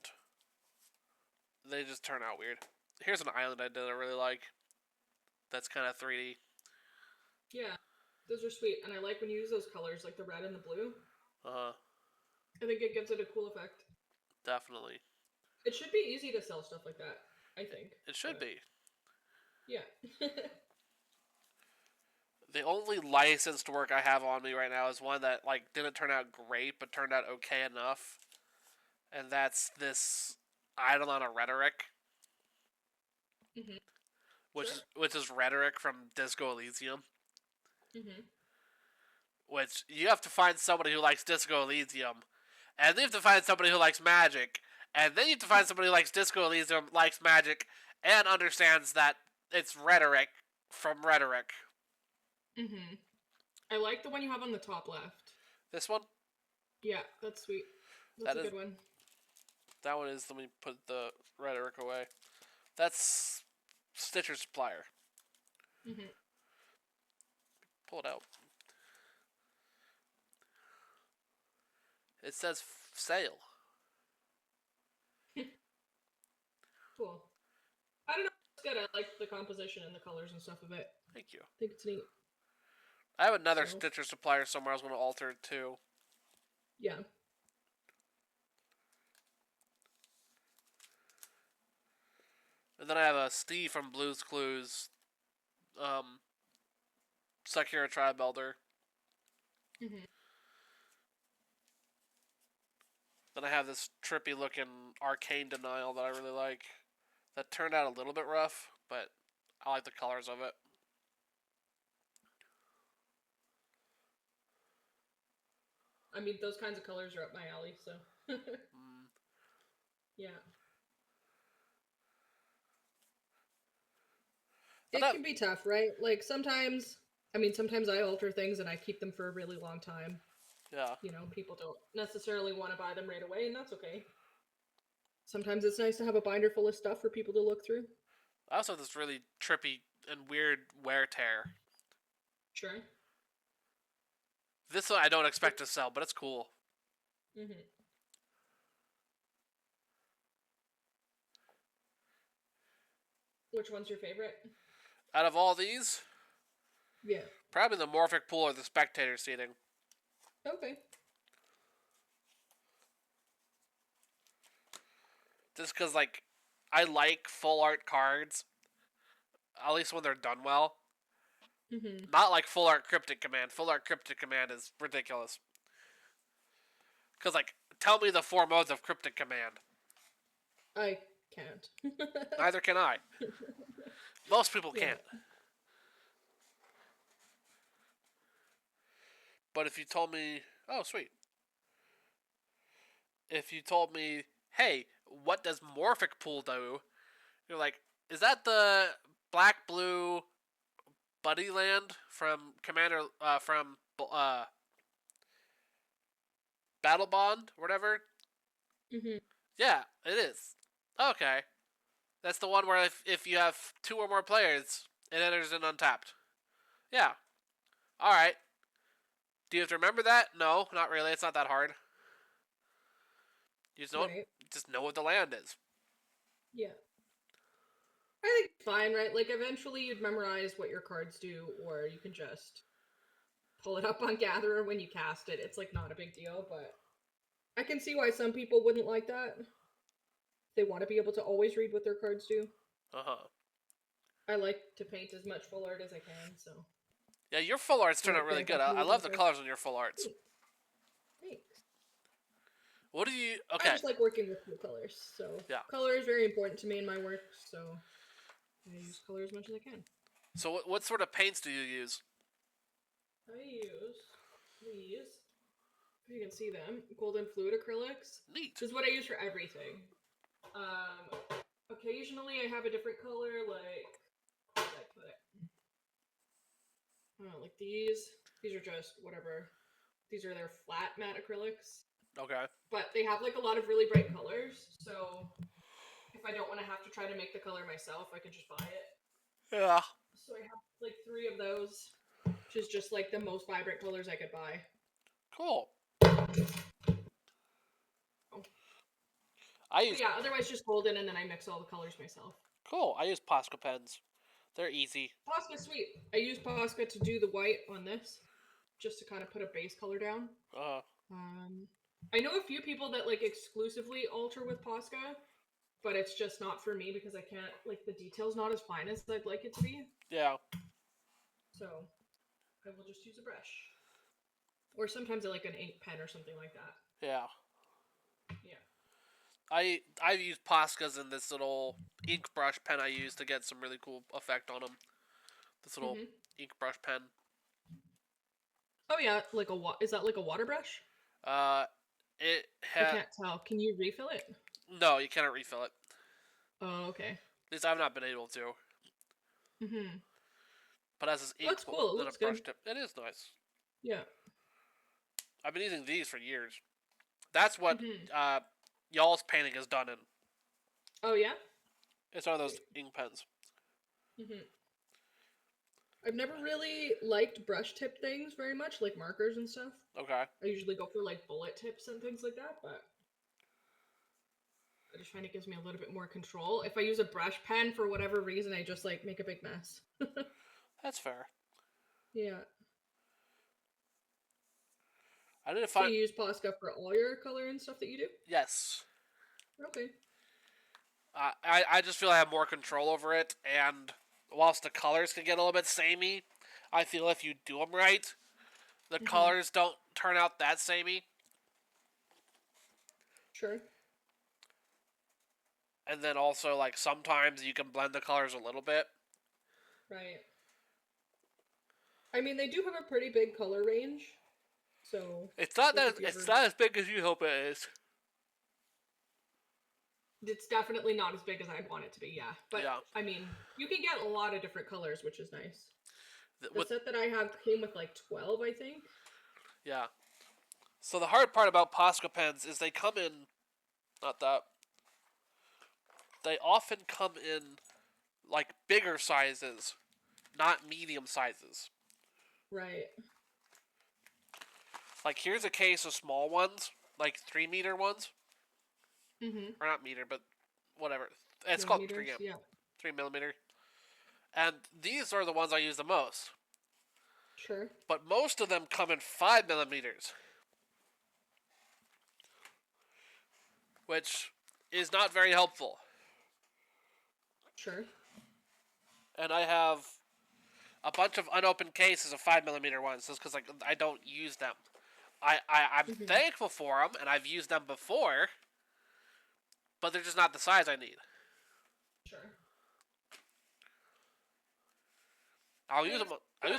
they just turn out weird. Here's an island I did I really like. That's kind of 3D. Yeah. Those are sweet, and I like when you use those colors, like the red and the blue. Uh, I think it gives it a cool effect. definitely. It should be easy to sell stuff like that, I think. It should But be. yeah. The only licensed work I have on me right now is one that like didn't turn out great, but turned out okay enough, and that's this Eidolon of Rhetoric, Mm-hmm. which Sure. is Rhetoric from Disco Elysium. Mm-hmm. Which you have to find somebody who likes Disco Elysium, and then you have to find somebody who likes magic, and then you have to find somebody who likes Disco Elysium, likes magic, and understands that it's Rhetoric from Rhetoric. Mm-hmm. I like the one you have on the top left. This one, Yeah, that's sweet. That's that a is good one. that one is. Let me put the Rhetoric away. That's Stitcher Supplier. Mm-hmm. Pull it out. It says sale. Cool. I don't know. It's good. I like the composition and the colors and stuff of it. Thank you. I think it's neat. I have another So Stitcher Supplier somewhere. I was going to alter it too. yeah. And then I have a Steve from Blue's Clues, um, Sakura Tribe Elder. Mm-hmm. Then I have this trippy looking Arcane Denial that I really like. That turned out a little bit rough, but I like the colors of it. I mean, those kinds of colors are up my alley. So Mm. yeah. Then It can be tough, right? Like sometimes, I mean, sometimes I alter things and I keep them for a really long time. yeah. You know, people don't necessarily want to buy them right away, and that's okay. Sometimes it's nice to have a binder full of stuff for people to look through. I also have this really trippy and weird wear tear. Sure. This one I don't expect to sell, but it's cool. Mm-hmm. Which one's your favorite? Out of all these, Yeah. probably the Morphic Pool or the Spectator seating. Okay. Just because, like, I like full art cards, at least when they're done well. Mm-hmm. Not like full art Cryptic Command. Full art Cryptic Command is ridiculous. Because, like, tell me the 4 modes of Cryptic Command. I can't. Neither can I. Most people Yeah. can't. But if you told me, oh, sweet. If you told me, hey, what does Morphic Pool do? You're like, is that the black blue Buddy Land from Commander, Battle Bond, or whatever? Mm-hmm. Yeah, it is. Okay. That's the one where if you have 2 or more players, it enters in untapped. Yeah. Alright. Do you have to remember that? No, not really. It's not that hard. You Right. just know what the land is. Yeah. I think it's fine, right? Like eventually you'd memorize what your cards do, or you can just pull it up on Gatherer when you cast it. It's like not a big deal, but I can see why some people wouldn't like that. They want to be able to always read what their cards do. Uh huh. I like to paint as much full art as I can, so Yeah, your full arts turn Or out really yeah, good. back in I the love the process. colors on your full arts. Thanks. What do you? I Okay. just like working with cool colors. So Yeah. color is very important to me in my work. So I use color as much as I can. So what sort of paints do you use? I use these. If you can see them, golden fluid acrylics. Neat. This is what I use for everything. Um, occasionally I have a different color, like where did I put it? Like these. These are just whatever. These are their flat matte acrylics, Okay. but they have like a lot of really bright colors. So if I don't want to have to try to make the color myself, I can just buy it. Yeah. So I have like 3 of those, which is just like the most vibrant colors I could buy. Cool. Oh. I But use yeah, otherwise just golden, and then I mix all the colors myself. cool. I use Posca pens. They're easy. Posca's sweet. I use Posca to do the white on this, just to kind of put a base color down. Uh. I know a few people that like exclusively alter with Posca, but it's just not for me because I can't, like, the detail's not as fine as I'd like it to be. Yeah. So I will just use a brush. Or sometimes I like an ink pen or something like that. Yeah. Yeah. I've used Poscas in this little ink brush pen I use to get some really cool effect on them. This little ink brush pen. Oh yeah, like is that like a water brush? It I can't tell. Can you refill it? No, you cannot refill it. Oh, okay. At least I've not been able to. But as this ink That's cool. It little looks brush good. tip, it is nice. Yeah. I've been using these for years. That's what y'all's painting is done in. Oh yeah. It's one of those ink pens. I've never really liked brush tip things very much, like markers and stuff. Okay. I usually go for like bullet tips and things like that, but I just find it gives me a little bit more control. If I use a brush pen for whatever reason, I just like make a big mess. That's fair. Yeah. I need to So find. you use Posca for all your color and stuff that you do? Yes. Okay. I just feel I have more control over it, and whilst the colors can get a little bit samey, I feel if you do them right, the colors don't turn out that samey. Sure. And then also, like, sometimes you can blend the colors a little bit. Right. I mean, they do have a pretty big color range, so It's not like, that it's not as big as you hope it is. it's definitely not as big as I'd want it to be, yeah. But Yeah. I mean, you can get a lot of different colors, which is nice. The With, set that I have came with like 12, I think. yeah. So the hard part about Posca pens is they come in, not that. They often come in like bigger sizes, not medium sizes. Right. Like here's a case of small ones, like 3-meter ones. Or not meter, but whatever. It's called 3 Yeah. 3mm. And these are the ones I use the most. Sure. But most of them come in 5mm. Which is not very helpful. Sure. And I have a bunch of unopened cases of 5mm ones just because I don't use them. I'm thankful for them, and I've used them before, but they're just not the size I need. Sure. I'll use them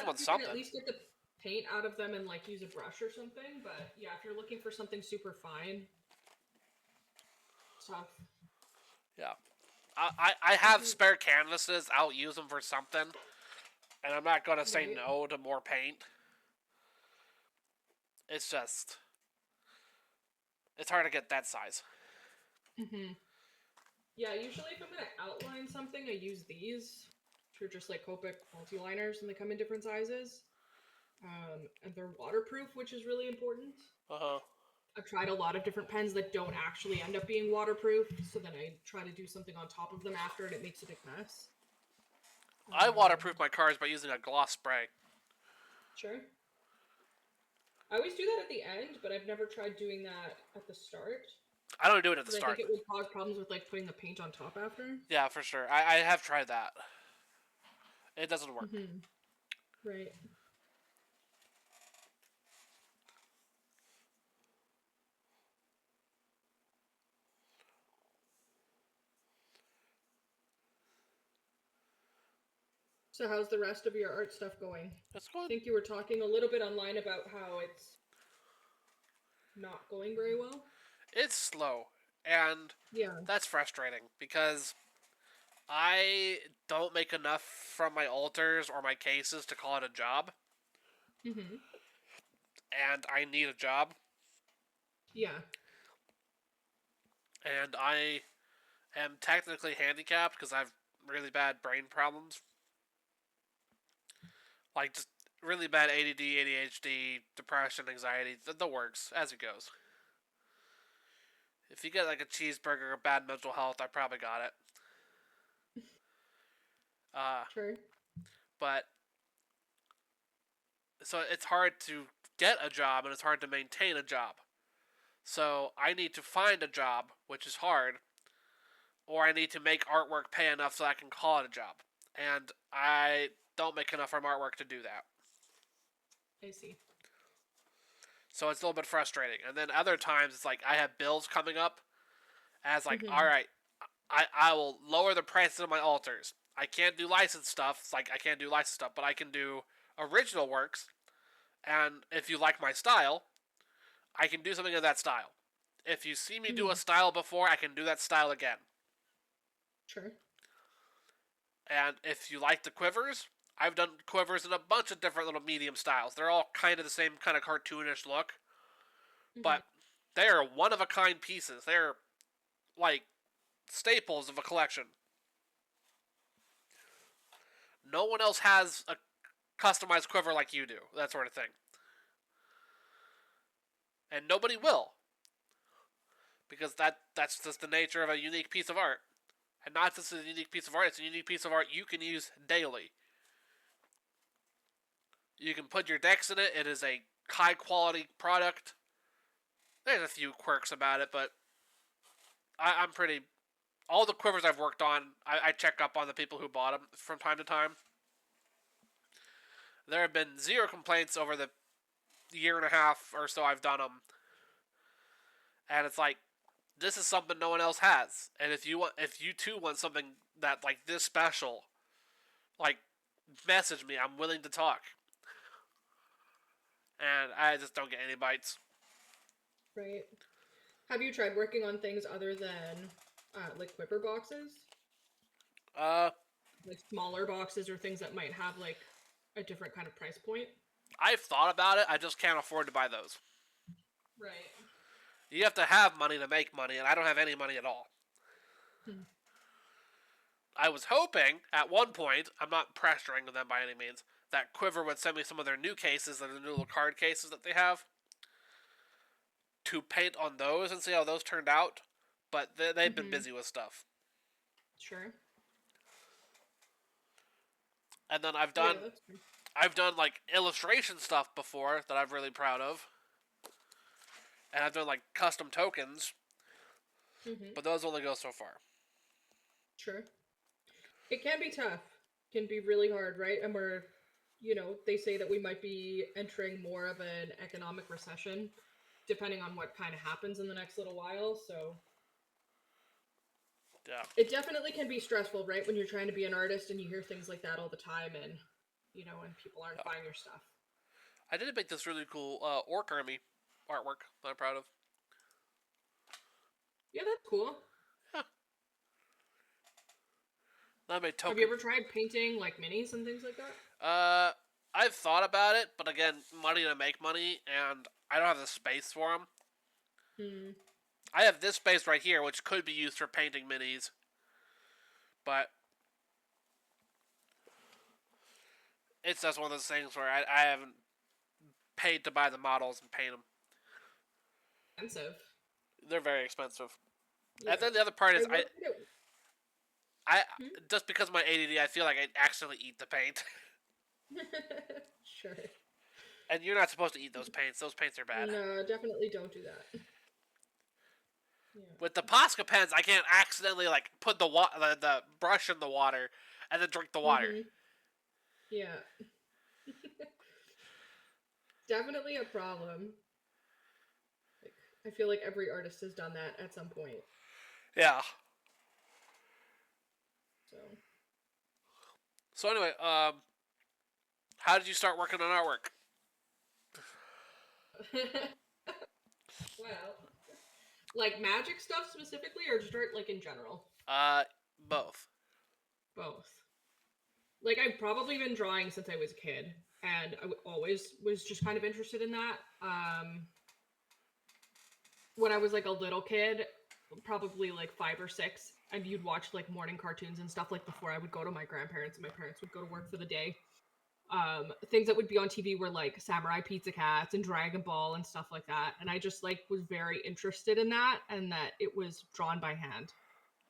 on something. You can at least get the paint out of them and like use a brush or something. But yeah, if you're looking for something super fine, tough. Yeah. I have spare canvases. I'll use them for something. And I'm not going to say no to more paint. It's just... It's hard to get that size. Yeah, usually if I'm going to outline something, I use these. Which are just like Copic multi-liners, and they come in different sizes. And they're waterproof, which is really important. I've tried a lot of different pens that don't actually end up being waterproof, so then I try to do something on top of them after, and it makes a big mess. I waterproof my cars by using a gloss spray. Sure. I always do that at the end, but I've never tried doing that at the start. I don't do it at the start. I think it would cause problems with like putting the paint on top after. Yeah, for sure. I have tried that. It doesn't work. Right. So how's the rest of your art stuff going? It's I going. think you were talking a little bit online about how it's not going very well. It's slow, and Yeah. that's frustrating because I don't make enough from my altars or my cases to call it a job, Mm-hmm. and I need a job, Yeah. and I am technically handicapped because I have really bad brain problems, like just really bad ADD, ADHD, depression, anxiety, the works as it goes. If you get like a cheeseburger or bad mental health, I probably got it. Uh, Sure. but so it's hard to get a job and it's hard to maintain a job. So I need to find a job, which is hard, or I need to make artwork pay enough so I can call it a job. And I don't make enough from artwork to do that. I see. So it's a little bit frustrating. And then other times it's like I have bills coming up as like, all Mm-hmm. right, I will lower the prices of my altars. I can't do licensed stuff. It's like I can't do licensed stuff, but I can do original works. And if you like my style, I can do something of that style. If you see me do Mm-hmm. a style before, I can do that style again. Sure. And if you like the quivers, I've done quivers in a bunch of different little medium styles. They're all kind of the same kind of cartoonish look, Mm-hmm. but they are one of a kind pieces. They're like staples of a collection. No one else has a customized quiver like you do, that sort of thing. And nobody will, because that's just the nature of a unique piece of art. And not just a unique piece of art, it's a unique piece of art you can use daily. You can put your decks in it. It is a high quality product. There's a few quirks about it, but I'm pretty. All the quivers I've worked on, I check up on the people who bought them from time to time. There have been zero complaints over the year and a half or so I've done them, and it's like this is something no one else has. And if you too want something that like this special, like message me. I'm willing to talk, and I just don't get any bites. Right. Have you tried working on things other than like quiver boxes? Uh, Like smaller boxes or things that might have like a different kind of price point? I've thought about it. I just can't afford to buy those. Right. You have to have money to make money, and I don't have any money at all. Hmm. I was hoping at one point, I'm not pressuring them by any means, that Quiver would send me some of their new cases, the new little card cases that they have, to paint on those and see how those turned out. But they've been Mm-hmm. busy with stuff. Sure. And then Yeah, that's true. I've done like illustration stuff before that I'm really proud of, and I've done like custom tokens, Mm-hmm. but those only go so far. Sure. It can be tough. Can be really hard, right? And we're, they say that we might be entering more of an economic recession depending on what kind of happens in the next little while. So Yeah. it definitely can be stressful, right? When you're trying to be an artist and you hear things like that all the time and people aren't Yeah. buying your stuff. I did make this really cool orc army artwork that I'm proud of. Yeah, that's cool. Yeah. I made Have you token. ever tried painting like minis and things like that? Uh, I've thought about it, but again, money to make money, and I don't have the space for them. Hmm. I have this space right here, which could be used for painting minis, but it's just one of those things where I haven't paid to buy the models and paint them. Expensive. They're very expensive. Yeah. And then the other part I is worked at it. I Hmm? just because of my ADD, I feel like I accidentally eat the paint. Sure. And you're not supposed to eat those paints. Those paints are bad. No, definitely don't do that. Yeah. With the Posca pens, I can't accidentally like put the brush in the water and then drink the water. Mm-hmm. Yeah. Definitely a problem. Like, I feel like every artist has done that at some point. Yeah. So So anyway, how did you start working on artwork? Well, like magic stuff specifically, or just art like in general? Both. Both. Like I've probably been drawing since I was a kid, and always was just kind of interested in that. When I was like a little kid, probably like 5 or 6, and you'd watch like morning cartoons and stuff like before I would go to my grandparents and my parents would go to work for the day. Things that would be on TV were like Samurai Pizza Cats and Dragon Ball and stuff like that. And I just like was very interested in that and that it was drawn by hand.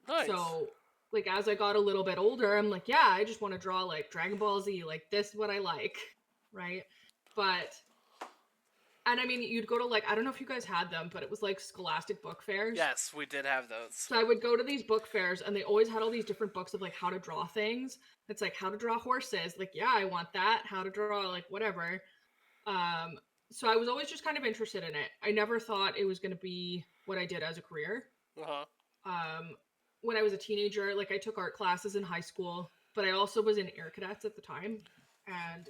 Nice. So like as I got a little bit older, I'm like, yeah, I just want to draw like Dragon Ball Z, like this is what I like, right? But and I mean, you'd go to like I don't know if you guys had them, but it was like Scholastic book fairs. Yes, we did have those. So I would go to these book fairs and they always had all these different books of like how to draw things. It's like how to draw horses. Like, yeah, I want that. How to draw like whatever. Um, so I was always just kind of interested in it. I never thought it was going to be what I did as a career. Uh huh. Um, when I was a teenager, like I took art classes in high school, but I also was in air cadets at the time. And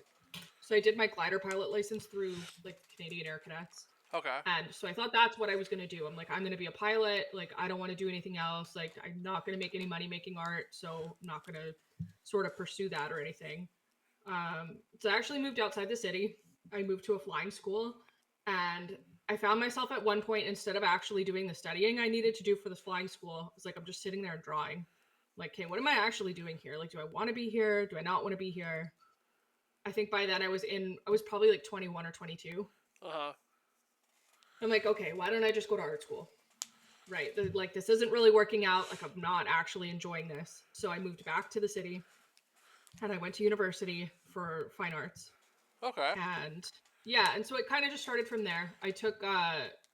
so I did my glider pilot license through like Canadian Air Cadets. Okay. And so I thought that's what I was going to do. I'm like, I'm going to be a pilot. Like, I don't want to do anything else. Like, I'm not going to make any money making art. So I'm not going to sort of pursue that or anything. So I actually moved outside the city. I moved to a flying school. And I found myself at one point, instead of actually doing the studying I needed to do for this flying school, I was like, I'm just sitting there and drawing. Like, okay, what am I actually doing here? Like, do I want to be here? Do I not want to be here? I think by then I was probably like 21 or 22. Uh huh. I'm like, okay, why don't I just go to art school? Right. Like, this isn't really working out. Like, I'm not actually enjoying this. So I moved back to the city and I went to university for fine arts. Okay. And yeah, and so it kind of just started from there. I took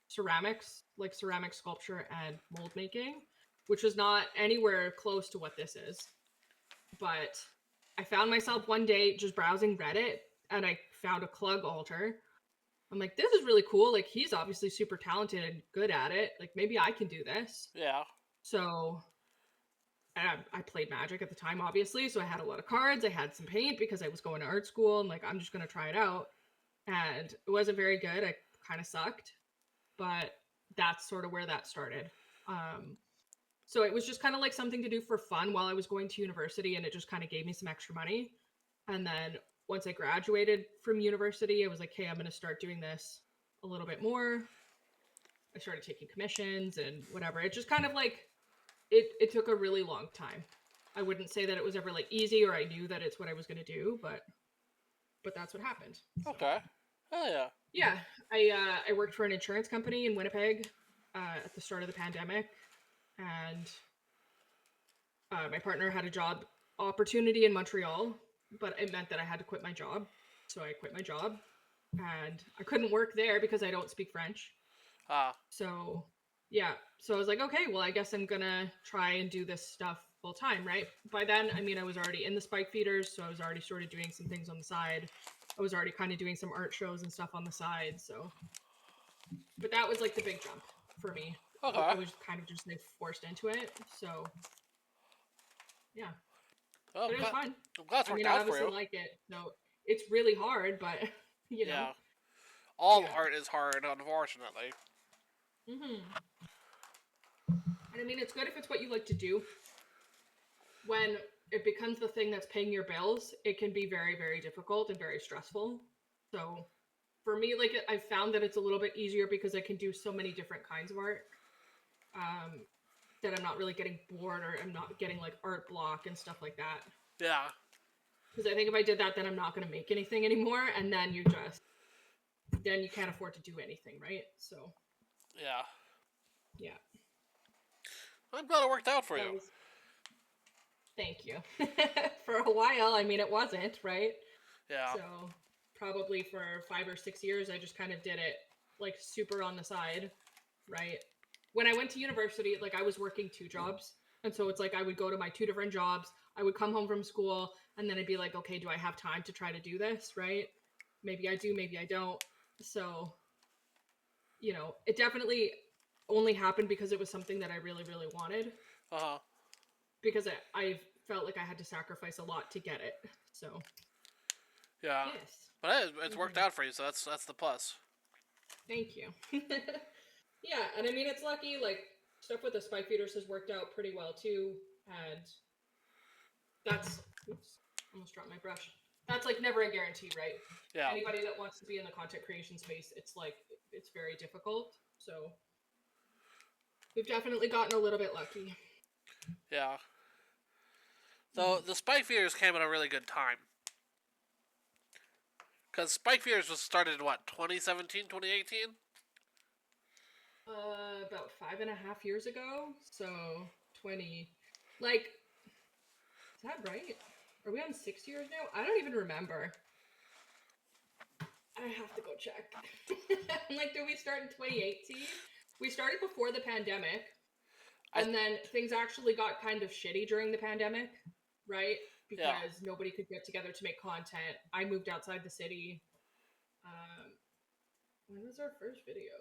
ceramics, like ceramic sculpture and mold making, which was not anywhere close to what this is. But I found myself one day just browsing Reddit and I found a Klug altar. I'm like, this is really cool. Like, he's obviously super talented and good at it. Like, maybe I can do this. Yeah. So, I played Magic at the time, obviously. So, I had a lot of cards. I had some paint because I was going to art school. And, like, I'm just going to try it out. And it wasn't very good. I kind of sucked. But that's sort of where that started. So, it was just kind of like something to do for fun while I was going to university. And it just kind of gave me some extra money. And then once I graduated from university, I was like, hey, I'm going to start doing this a little bit more. I started taking commissions and whatever. It just kind of like, it took a really long time. I wouldn't say that it was ever like easy or I knew that it's what I was going to do, but that's what happened. So, Okay. Oh yeah. yeah, I worked for an insurance company in Winnipeg at the start of the pandemic, and my partner had a job opportunity in Montreal, but it meant that I had to quit my job. So I quit my job and I couldn't work there because I don't speak French. Ah. So yeah, so I was like, okay, well, I guess I'm gonna try and do this stuff full time, right? By then, I mean, I was already in the spike feeders, so I was already sort of doing some things on the side. I was already kind of doing some art shows and stuff on the side. So, but that was like the big jump for me. Okay. I was kind of just like forced into it. So yeah. Well, But it was fun. I'm glad it's I worked mean, I out for obviously you. like it. So it's really hard, but you know. Yeah. All Yeah. art is hard, unfortunately. And I mean, it's good if it's what you like to do. When it becomes the thing that's paying your bills, it can be very, very difficult and very stressful. So for me, like I've found that it's a little bit easier because I can do so many different kinds of art. That I'm not really getting bored or I'm not getting like art block and stuff like that. Yeah. Because I think if I did that, then I'm not going to make anything anymore, and then you can't afford to do anything, right? So Yeah. yeah, I'm glad it worked out for you. Thank you. For a while, I mean, it wasn't, right? Yeah. So probably for 5 or 6 years, I just kind of did it like super on the side, right? When I went to university, like I was working 2 jobs. And so it's like I would go to my 2 different jobs. I would come home from school and then I'd be like, okay, do I have time to try to do this, right? Maybe I do, maybe I don't. So, you know, it definitely only happened because it was something that I really, really wanted. Uh huh. because I felt like I had to sacrifice a lot to get it. So Yeah, yes, but it's worked out for you, so that's the plus. thank you. Yeah, and I mean it's lucky. Like stuff with the spike feeders has worked out pretty well too, and that's oops, almost dropped my brush. That's like never a guarantee, right? Yeah, Anybody that wants to be in the content creation space, it's like it's very difficult. So we've definitely gotten a little bit lucky. yeah. So the Spike Feeders came at a really good time. Because Spike Feeders was started in what, 2017, 2018? About 5.5 years ago. So 20, like, is that right? Are we on 6 years now? I don't even remember. I have to go check. I'm like, did we start in 2018? We started before the pandemic, and then things actually got kind of shitty during the pandemic, right? Yeah. Because nobody could get together to make content. I moved outside the city. When was our first video?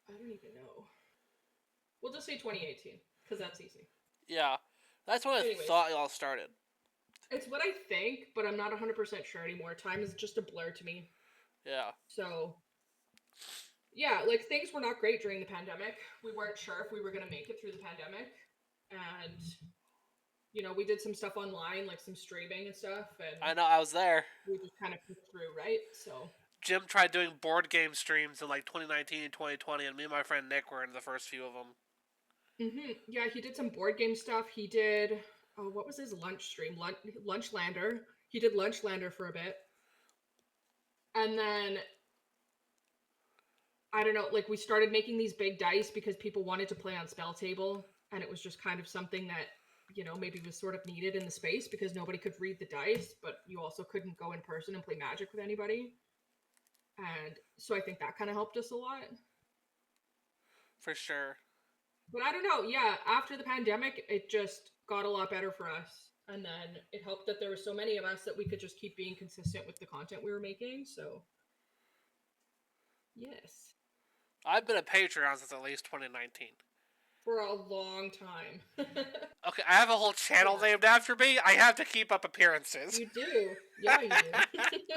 I don't even know. We'll just say 2018 because that's easy. Yeah. That's when I Anyways, thought y'all started. it's what I think, but I'm not 100% sure anymore. Time is just a blur to me. Yeah. So, yeah, like things were not great during the pandemic. We weren't sure if we were going to make it through the pandemic. And, you know, we did some stuff online, like some streaming and stuff. And I know, I was there. we just kind of pushed through, right? So, Jim tried doing board game streams in like 2019 and 2020, and me and my friend Nick were in the first few of them. yeah, he did some board game stuff. He did, oh, what was his lunch stream? Lunchlander. He did Lunchlander for a bit. And then I don't know, like we started making these big dice because people wanted to play on Spell Table, and it was just kind of something that, you know, maybe was sort of needed in the space because nobody could read the dice, but you also couldn't go in person and play Magic with anybody. And so I think that kind of helped us a lot. For sure. But I don't know, yeah, after the pandemic, it just got a lot better for us. And then it helped that there were so many of us that we could just keep being consistent with the content we were making. So, yes. I've been a Patreon since at least 2019. For a long time. Okay, I have a whole channel named after me. I have to keep up appearances. You do. Yeah, you do.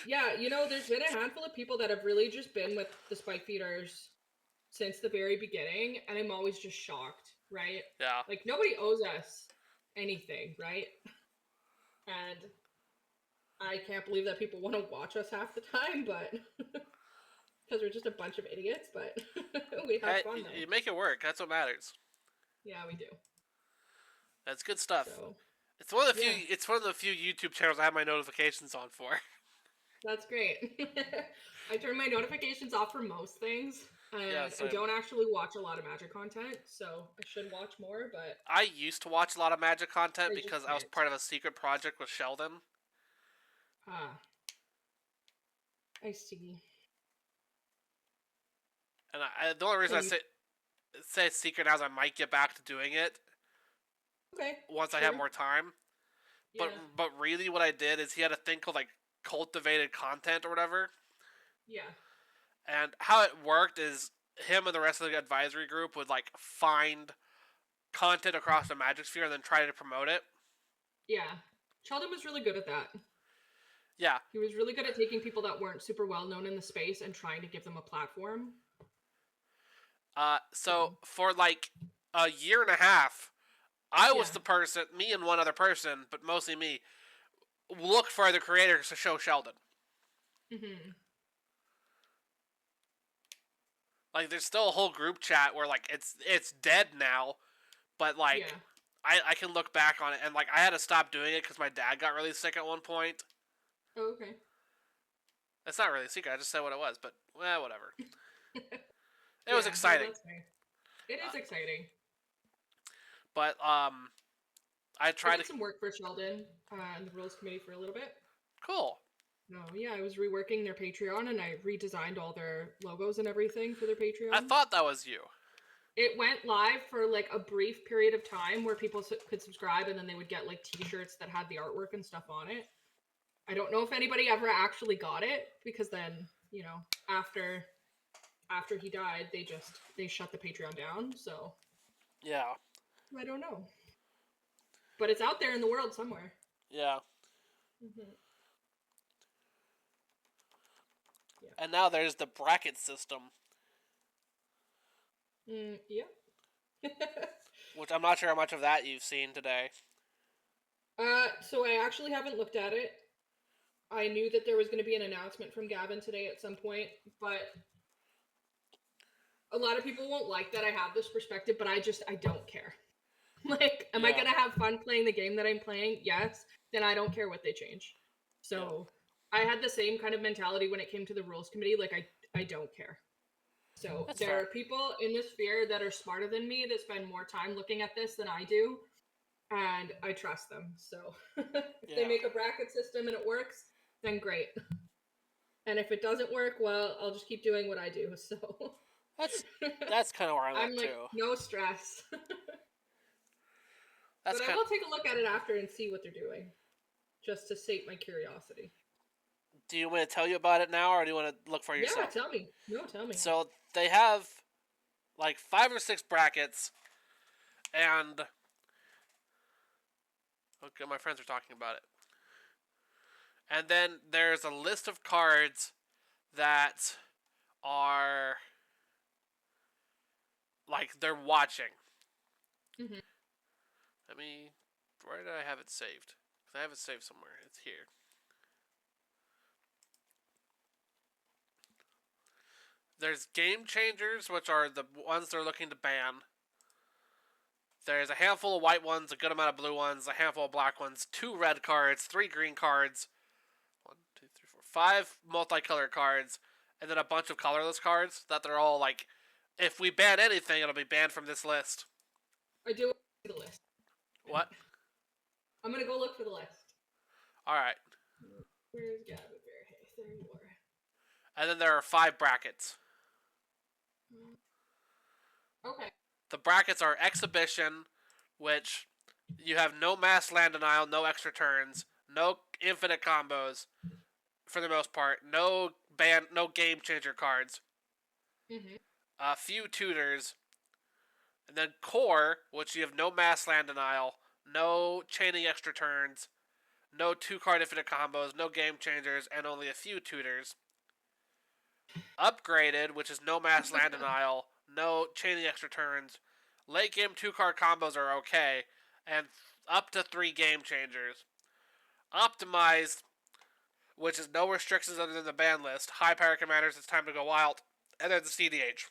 Yeah, you know, there's been a handful of people that have really just been with the spike feeders since the very beginning, and I'm always just shocked, right? Yeah. Like, nobody owes us anything, right? And I can't believe that people want to watch us half the time, but because we're just a bunch of idiots, but we have fun though. You make it work. That's what matters. Yeah, we do. That's good stuff. So, it's one of the few. It's one of the few YouTube channels I have my notifications on for. That's great. I turn my notifications off for most things. And Yeah, I don't actually watch a lot of Magic content, so I should watch more, but I used to watch a lot of Magic content because I was part of a secret project with Sheldon. Ah. I see. And the only reason I say it's secret now is I might get back to doing it. Okay. Once I have more time. Yeah. But really what I did is he had a thing called like cultivated content or whatever. Yeah. And how it worked is him and the rest of the advisory group would like find content across the Magic sphere and then try to promote it. Yeah. Sheldon was really good at that. Yeah. He was really good at taking people that weren't super well known in the space and trying to give them a platform. So for like a year and a half, I was the person, me and one other person, but mostly me, look for other creators to show Sheldon. Mm-hmm. Like, there's still a whole group chat where like it's dead now, but like I can look back on it and like I had to stop doing it because my dad got really sick at one point. Oh, okay. It's not really a secret. I just said what it was, but whatever. It was exciting. It is exciting. But I did some work for Sheldon and the rules committee for a little bit. Cool. No, yeah, I was reworking their Patreon and I redesigned all their logos and everything for their Patreon. I thought that was you. It went live for like a brief period of time where people could subscribe and then they would get like t-shirts that had the artwork and stuff on it. I don't know if anybody ever actually got it because then, you know, after after he died, they shut the Patreon down. So Yeah. I don't know, but it's out there in the world somewhere. Yeah. Mm-hmm. Yeah. And now there's the bracket system, Yeah. which I'm not sure how much of that you've seen today. So I actually haven't looked at it. I knew that there was going to be an announcement from Gavin today at some point, but a lot of people won't like that I have this perspective, but I don't care. Like, am I Yeah. going to have fun playing the game that I'm playing? Yes. Then I don't care what they change. Yeah. So I had the same kind of mentality when it came to the rules committee. Like, I don't care. So That's there fair. are people in this sphere that are smarter than me that spend more time looking at this than I do, and I trust them. So if they Yeah. make a bracket system and it works, then great. And if it doesn't work, well, I'll just keep doing what I do. So That's kind of where I'm I'm at like, too. no stress. That's But I kind. will take a look at it after and see what they're doing, just to sate my curiosity. Do you want to tell you about it now, or do you want to look for Yeah, yourself? tell me. No, tell me. So they have like 5 or 6 brackets, and okay, my friends are talking about it. And then there's a list of cards that are like they're watching. Mm-hmm. Let me. Where did I have it saved? Because I have it saved somewhere. It's here. There's game changers, which are the ones they're looking to ban. There's a handful of white ones, a good amount of blue ones, a handful of black ones, 2 red cards, 3 green cards, 1, 2, 3, 4, 5 multicolored cards, and then a bunch of colorless cards that they're all like, if we ban anything, it'll be banned from this list. I do the list. What? I'm gonna go look for the list. Alright. Where's Gavin Bear? Hey, there you are. And then there are 5 brackets. Okay. The brackets are Exhibition, which you have no mass land denial, no extra turns, no infinite combos, for the most part, no game changer cards, Mm-hmm. a few tutors, and then Core, which you have no mass land denial, no chaining extra turns, no 2-card infinite combos, no game changers, and only a few tutors. Upgraded, which is no mass land denial, no chaining extra turns, late game 2-card combos are okay, and up to 3 game changers. Optimized, which is no restrictions other than the ban list, high power commanders, it's time to go wild, and then the CDH.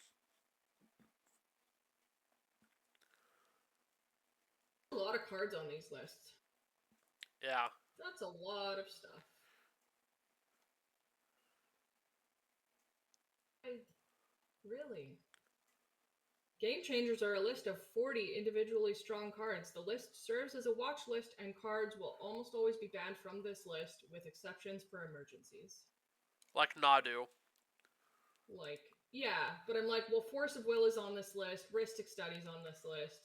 A lot of cards on these lists. Yeah. That's a lot of stuff. Really? Game Changers are a list of 40 individually strong cards. The list serves as a watch list, and cards will almost always be banned from this list, with exceptions for emergencies. Like Nadu. Like, yeah, but I'm like, well, Force of Will is on this list, Ristic Study's on this list.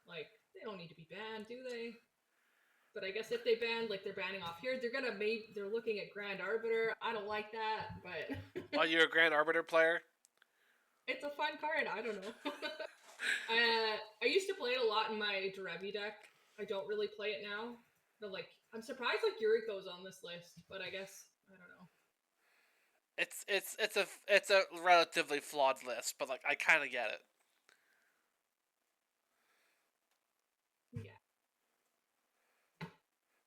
Like, they don't need to be banned, do they? But I guess if they ban, like, they're banning off here, they're looking at Grand Arbiter. I don't like that, but Are you a Grand Arbiter player? it's a fun card. I don't know. I used to play it a lot in my Derevi deck. I don't really play it now. But like, I'm surprised like Yuriko's on this list, but I guess I don't know. It's a relatively flawed list, but like I kind of get it. Yeah.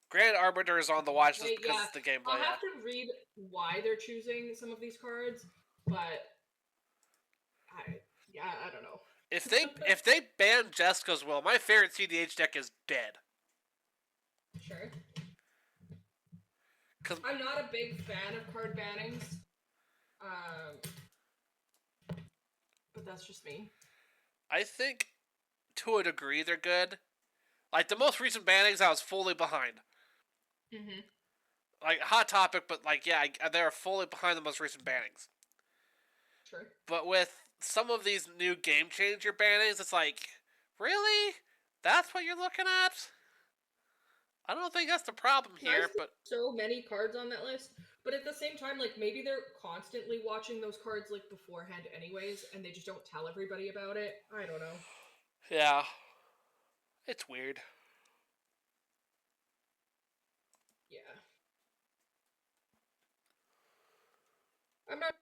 Grand Arbiter is on the watch list Wait, because yeah. it's the gameplay. I'll have to read why they're choosing some of these cards, but I don't know. If they ban Jessica's Will, my favorite CDH deck is dead. Sure. I'm not a big fan of card bannings. But that's just me. I think to a degree they're good. Like the most recent bannings, I was fully behind. Mm-hmm. Like hot topic, but like yeah, they're fully behind the most recent bannings. Sure. But with some of these new game changer bannings, it's like, really? That's what you're looking at? I don't think that's the problem here, but so many cards on that list. But at the same time, like maybe they're constantly watching those cards like beforehand anyways, and they just don't tell everybody about it. I don't know. Yeah. It's weird. Yeah. I'm not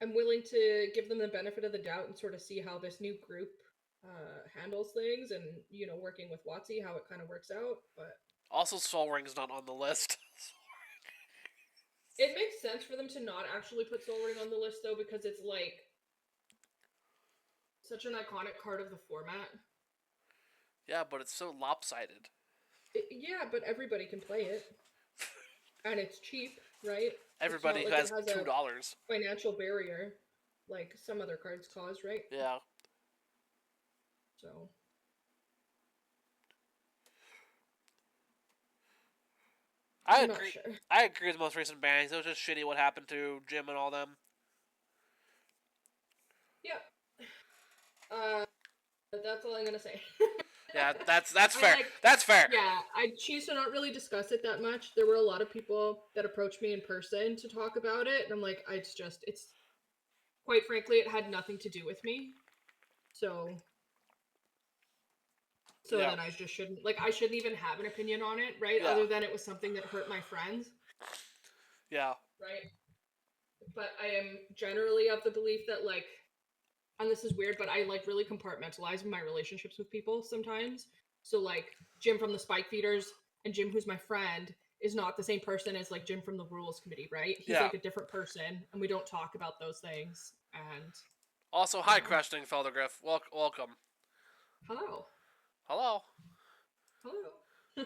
I'm willing to give them the benefit of the doubt and sort of see how this new group handles things and, you know, working with Watsy, how it kind of works out. But Also, Soul Ring's not on the list. it makes sense for them to not actually put Soul Ring on the list, though, because it's like such an iconic card of the format. Yeah, but it's so lopsided. Yeah, but everybody can play it. And it's cheap, right? It's not Everybody who like it has has a $2. financial barrier like some other cards cause, right? Yeah. So I I'm not agree. sure. I agree with the most recent bannings. It was just shitty what happened to Jim and all them. Yeah. That's all I'm gonna say. Yeah, that's I fair. like, That's fair. yeah, I choose to not really discuss it that much. There were a lot of people that approached me in person to talk about it, and I'm like, it's quite frankly, it had nothing to do with me. So, so Yeah. then I just shouldn't, like, I shouldn't even have an opinion on it, right? Yeah. Other than it was something that hurt my friends, Yeah. right? But I am generally of the belief that, like, and this is weird, but I like really compartmentalize my relationships with people sometimes. So like Jim from the Spike Feeders and Jim, who's my friend, is not the same person as like Jim from the Rules Committee, right? He's Yeah. like a different person, and we don't talk about those things. And Also, you hi, know, questioning Feldergriff. Welcome. hello, Hello. hello.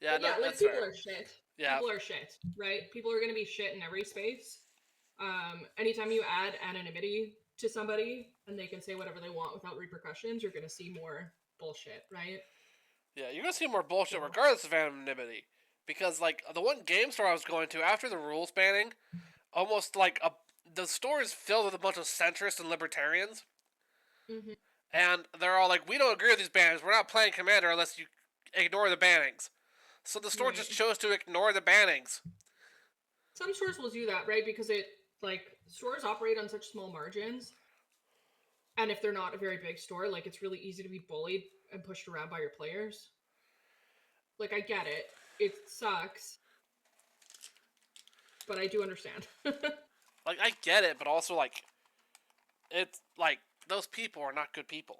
Yeah, But no, yeah, like that's people fair. are shit. Yeah. People are shit, right? People are gonna be shit in every space. Anytime you add anonymity to somebody and they can say whatever they want without repercussions, you're gonna see more bullshit, right? Yeah, you're gonna see more bullshit So regardless of anonymity. Because, like, the one game store I was going to after the rules banning, almost like the store is filled with a bunch of centrists and libertarians. mm-hmm. And they're all like, we don't agree with these bannings. We're not playing Commander unless you ignore the bannings. So the store just Right. chose to ignore the bannings. Some stores will do that, right? Because it like stores operate on such small margins, and if they're not a very big store, like it's really easy to be bullied and pushed around by your players. Like I get it. It sucks, but I do understand. Like, I get it, but also, like, it's like, those people are not good people.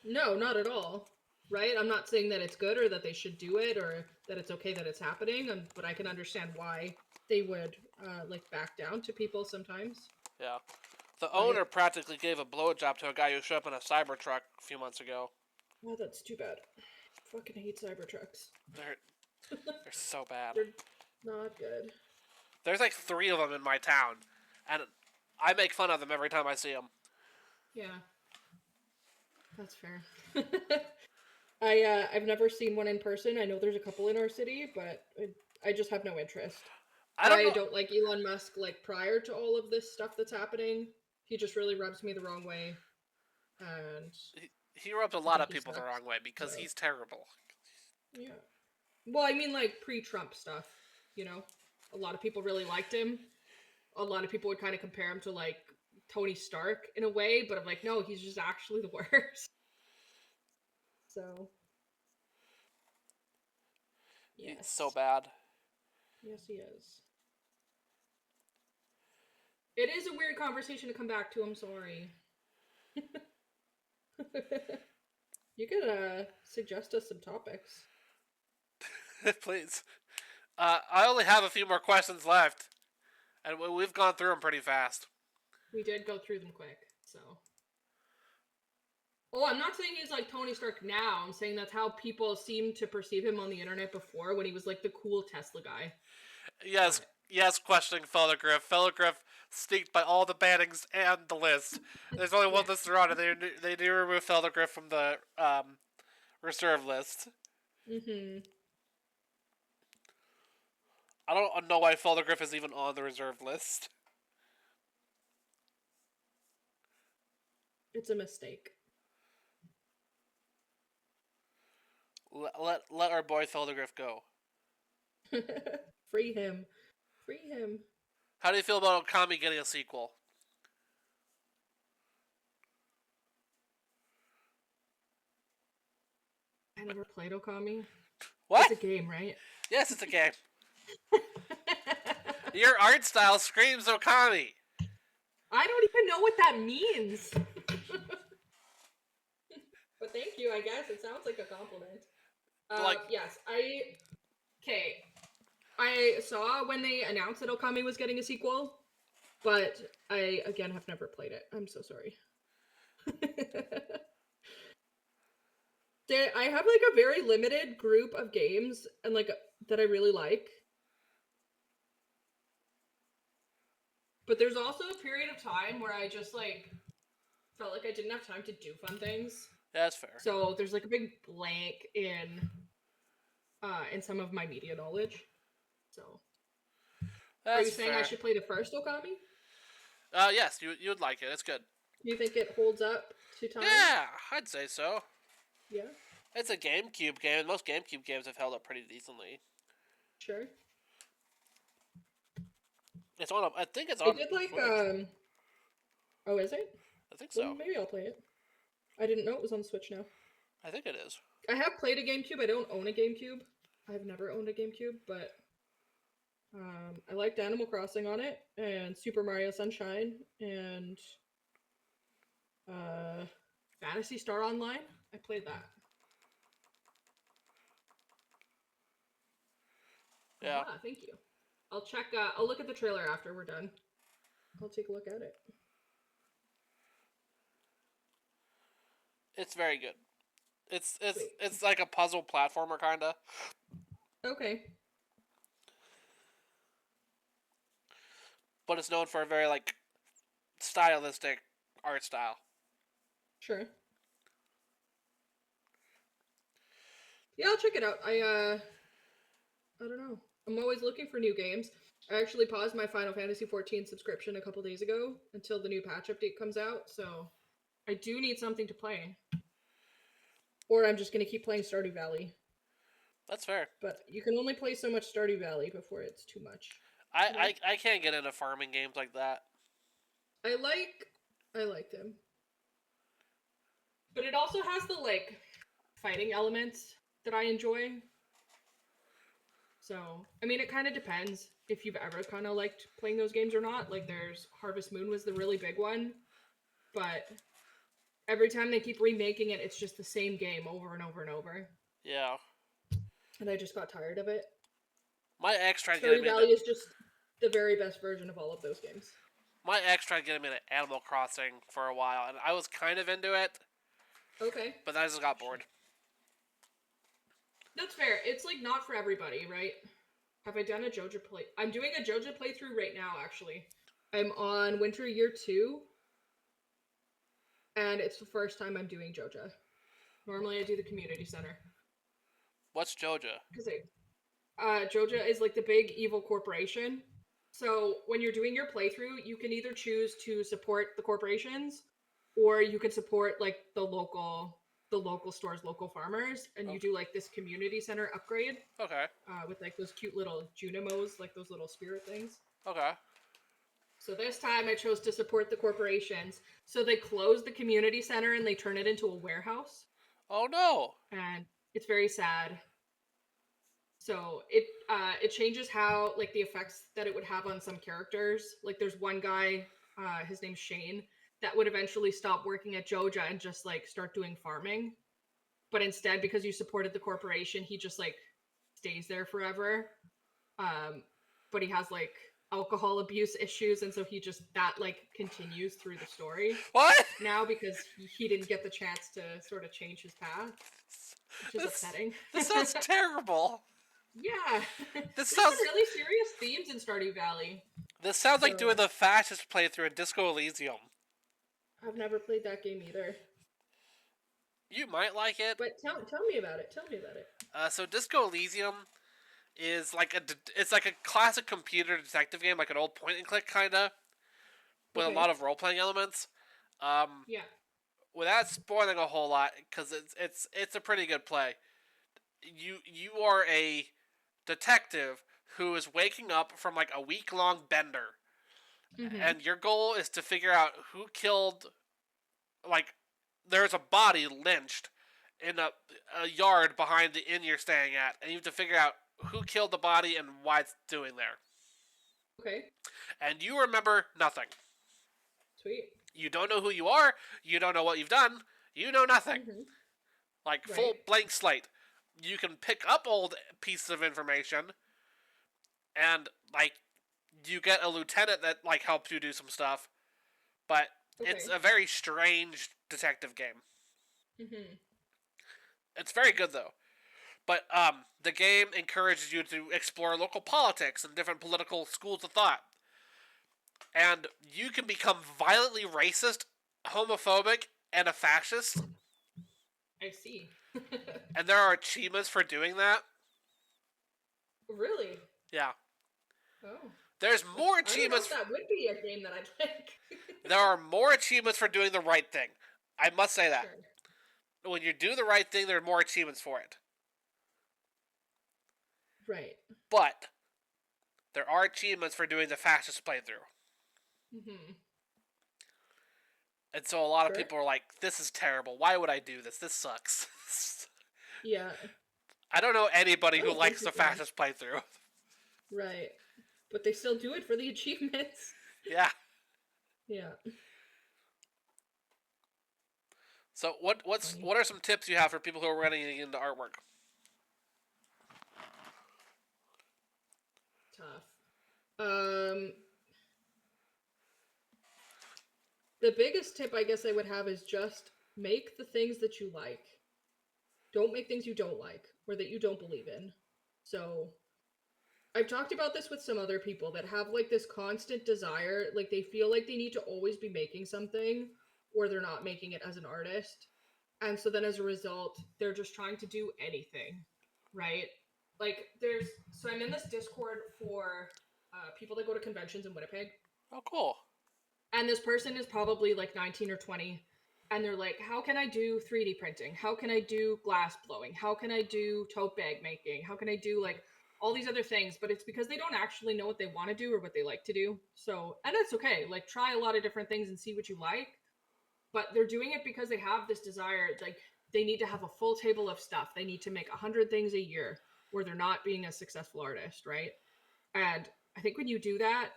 No, not at all. Right? I'm not saying that it's good or that they should do it or that it's okay that it's happening, but I can understand why they would like back down to people sometimes. Yeah. The But owner practically gave a blowjob to a guy who showed up in a Cybertruck a few months ago. oh, that's too bad. Fucking hate Cybertrucks. They're so bad. They're not good. There's like 3 of them in my town, and I make fun of them every time I see them. Yeah, that's fair. I've never seen one in person. I know there's a couple in our city, but I just have no interest. I don't I know. don't like Elon Musk like prior to all of this stuff that's happening. He just really rubs me the wrong way, and He rubs a I lot think of he people the sucks. wrong way because So he's terrible. yeah. Well, I mean like pre-Trump stuff. You know, a lot of people really liked him. A lot of people would kind of compare him to like Tony Stark in a way, but I'm like, no, he's just actually the worst. So He's so yes, bad. yes, he is. It is a weird conversation to come back to. I'm sorry. You could suggest us some topics. Please. I only have a few more questions left, and we've gone through them pretty fast. We did go through them quick, so. Oh, I'm not saying he's like Tony Stark now. I'm saying that's how people seemed to perceive him on the internet before when he was like the cool Tesla guy. Yes, But yes, questioning Feldergriff. Feldergriff sneaked by all the bannings and the list. There's only one yeah. list around, and they do remove Feldergriff from the reserve list. Mm-hmm. I don't know why Feldergriff is even on the reserve list. It's a mistake. Let our boy Feldergriff go. Free him. Free him. How do you feel about Okami getting a sequel? I never played Okami. What? It's a game, right? Yes, it's a game. Your art style screams Okami. I don't even know what that means. But thank you, I guess. It sounds like a compliment. Yes, Okay. I saw when they announced that Okami was getting a sequel, but I, again, have never played it. I'm so sorry. I have, like, a very limited group of games, and, like, that I really like. But there's also a period of time where I just, like, felt like I didn't have time to do fun things. Yeah, that's fair. So there's, like, a big blank in some of my media knowledge. So, That's are you saying fair. I should play the first Okami? Yes, you would like it. It's good. Do you think it holds up to time? Yeah, I'd say so. Yeah. It's a GameCube game, and most GameCube games have held up pretty decently. Sure. It's on. I think it's I on. did like Switch. Oh, is it? I think Well, so. maybe I'll play it. I didn't know it was on Switch now. I think it is. I have played a GameCube. I don't own a GameCube. I've never owned a GameCube, but I liked Animal Crossing on it, and Super Mario Sunshine, and Fantasy Star Online. I played that. Yeah. Ah, thank you. I'll check. I'll look at the trailer after we're done. I'll take a look at it. It's very good. It's Sweet. it's like a puzzle platformer kinda. Okay. But it's known for a very like stylistic art style. Sure. Yeah, I'll check it out. I don't know. I'm always looking for new games. I actually paused my Final Fantasy 14 subscription a couple days ago until the new patch update comes out, so I do need something to play. Or I'm just going to keep playing Stardew Valley. That's fair. But you can only play so much Stardew Valley before it's too much. I can't get into farming games like that. I like them. But it also has the like fighting elements that I enjoy. So, I mean, it kind of depends if you've ever kind of liked playing those games or not. Like, there's Harvest Moon was the really big one, but every time they keep remaking it, it's just the same game over and over and over. Yeah. And I just got tired of it. My ex tried Stardew getting me Valley into. is just the very best version of all of those games. My ex tried getting me into Animal Crossing for a while, and I was kind of into it. Okay. But then I just got bored. That's fair. It's like not for everybody, right? Have I done a JoJo play? I'm doing a JoJo playthrough right now, actually. I'm on Winter Year 2, and it's the first time I'm doing JoJo. Normally I do the community center. What's JoJo? Because JoJo is like the big evil corporation. So when you're doing your playthrough, you can either choose to support the corporations, or you can support like the local stores, local farmers, and you do like this community center upgrade. Okay. With like those cute little Junimos, like those little spirit things. Okay. So this time I chose to support the corporations. So they close the community center and they turn it into a warehouse. Oh no. And it's very sad. So it changes how like the effects that it would have on some characters. Like there's one guy, his name's Shane, that would eventually stop working at Joja and just like start doing farming. But instead, because you supported the corporation, he just like stays there forever. But he has like alcohol abuse issues, and so that like continues through the story. What? Now because he didn't get the chance to sort of change his path, which is upsetting. This sounds terrible. Yeah. This There's sounds some really serious themes in Stardew Valley. This sounds like doing the fastest playthrough in Disco Elysium. I've never played that game either. You might like it. But tell me about it. Tell me about it. So Disco Elysium is like it's like a classic computer detective game, like an old point and click kinda, with a lot of role playing elements. Yeah. Without spoiling a whole lot, because it's a pretty good play. You are a detective who is waking up from like a week-long bender, Mm-hmm. and your goal is to figure out who killed. Like, there's a body lynched in a yard behind the inn you're staying at, and you have to figure out who killed the body and why it's doing there. Okay. And you remember nothing. Sweet. You don't know who you are. You don't know what you've done. You know nothing. Mm-hmm. Like, Right. full blank slate. You can pick up old pieces of information, and, like, you get a lieutenant that, like, helps you do some stuff. But Okay. it's a very strange detective game. Mm-hmm. It's very good, though. But the game encourages you to explore local politics and different political schools of thought. And you can become violently racist, homophobic, and a fascist. I see. And there are achievements for doing that. Really? Yeah. Oh. There's more I don't know achievements. if that would be a game that I'd like. There are more achievements for doing the right thing. I must say that. Sure. When you do the right thing, there are more achievements for it. Right. But there are achievements for doing the fascist playthrough. Mm-hmm. And so a lot of Sure. people are like, this is terrible. Why would I do this? This sucks. Yeah. I don't know anybody who Oh, likes the interesting. fascist playthrough. Right. But they still do it for the achievements. Yeah. Yeah. So what are some tips you have for people who are running into artwork? Tough. The biggest tip I guess I would have is just make the things that you like. Don't make things you don't like or that you don't believe in. So I've talked about this with some other people that have like this constant desire, like they feel like they need to always be making something or they're not making it as an artist. And so then as a result, they're just trying to do anything, right? Like so I'm in this Discord for people that go to conventions in Winnipeg. Oh, cool. And this person is probably like 19 or 20. And they're like, how can I do 3D printing? How can I do glass blowing? How can I do tote bag making? How can I do like all these other things? But it's because they don't actually know what they want to do or what they like to do. So, and that's okay. Like, try a lot of different things and see what you like. But they're doing it because they have this desire. Like, they need to have a full table of stuff. They need to make 100 things a year or they're not being a successful artist, right? And I think when you do that,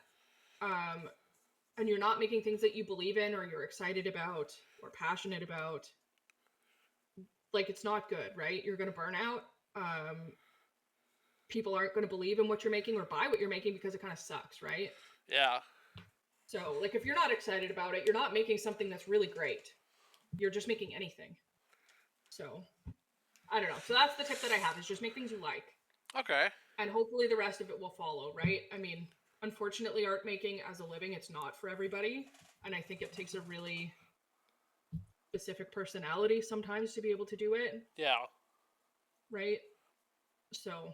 and you're not making things that you believe in or you're excited about or passionate about, like, it's not good, right? You're going to burn out. People aren't going to believe in what you're making or buy what you're making because it kind of sucks, right? Yeah. So, like, if you're not excited about it, you're not making something that's really great. You're just making anything. So, I don't know. So that's the tip that I have, is just make things you like. Okay. And hopefully the rest of it will follow, right? I mean, unfortunately, art making as a living, it's not for everybody. And I think it takes a really specific personality sometimes to be able to do it. Yeah. Right? So,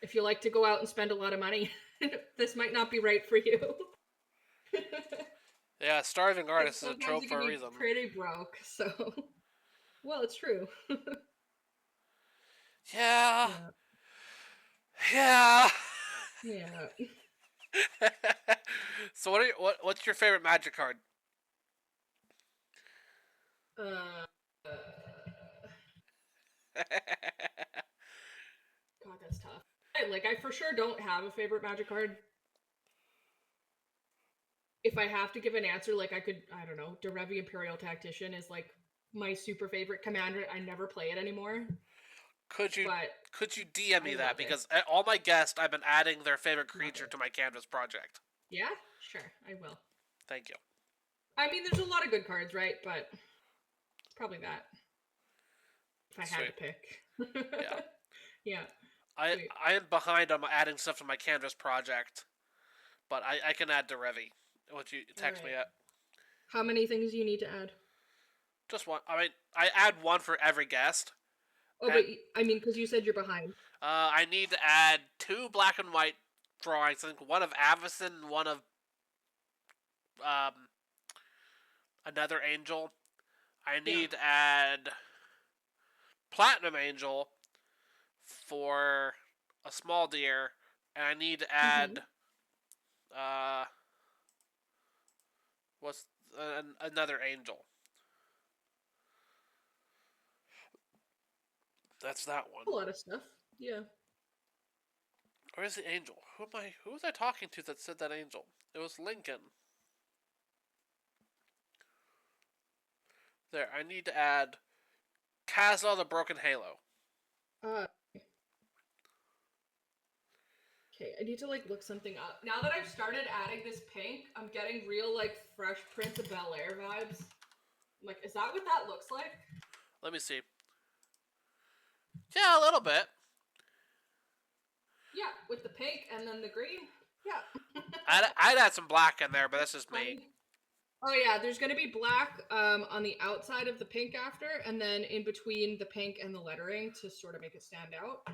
if you like to go out and spend a lot of money, this might not be right for you. Yeah, starving artist is a Sometimes trope you for can a be reason. pretty broke, so. Well, it's true. Yeah. Yeah. Yeah. So what's your favorite Magic card? Uh, God, that's tough. I for sure don't have a favorite Magic card. If I have to give an answer, like, I don't know, Derevi Imperial Tactician is like my super favorite commander. I never play it anymore. Could you But DM me I that? love it. Because all my guests, I've been adding their favorite Love creature it. to my canvas project. Yeah? Sure, I will. Thank you. I mean, there's a lot of good cards, right? But it's probably that. If I had to pick. Yeah. Yeah. I am behind on adding stuff to my canvas project, but I can add Derevi. Once you text me Alright. it. How many things do you need to add? Just one. I mean, I add one for every guest. Oh, but I mean, because you said you're behind. I need to add 2 black and white drawings. I think one of Avacyn, one of another angel. I need to add Platinum Angel for a small deer, and I need to Mm-hmm. add what's another angel. That's that one. A lot of stuff. Yeah. Where's the angel? Who was I talking to that said that angel? It was Lincoln. There, I need to add Kazla the Broken Halo. Uh, okay, I need to like look something up. Now that I've started adding this pink, I'm getting real like Fresh Prince of Bel Air vibes. I'm like, is that what that looks like? Let me see. Yeah, a little bit. Yeah, with the pink and then the green. Yeah. I'd add some black in there, but that's just me. Funny. Oh yeah, there's gonna be black on the outside of the pink after, and then in between the pink and the lettering to sort of make it stand out.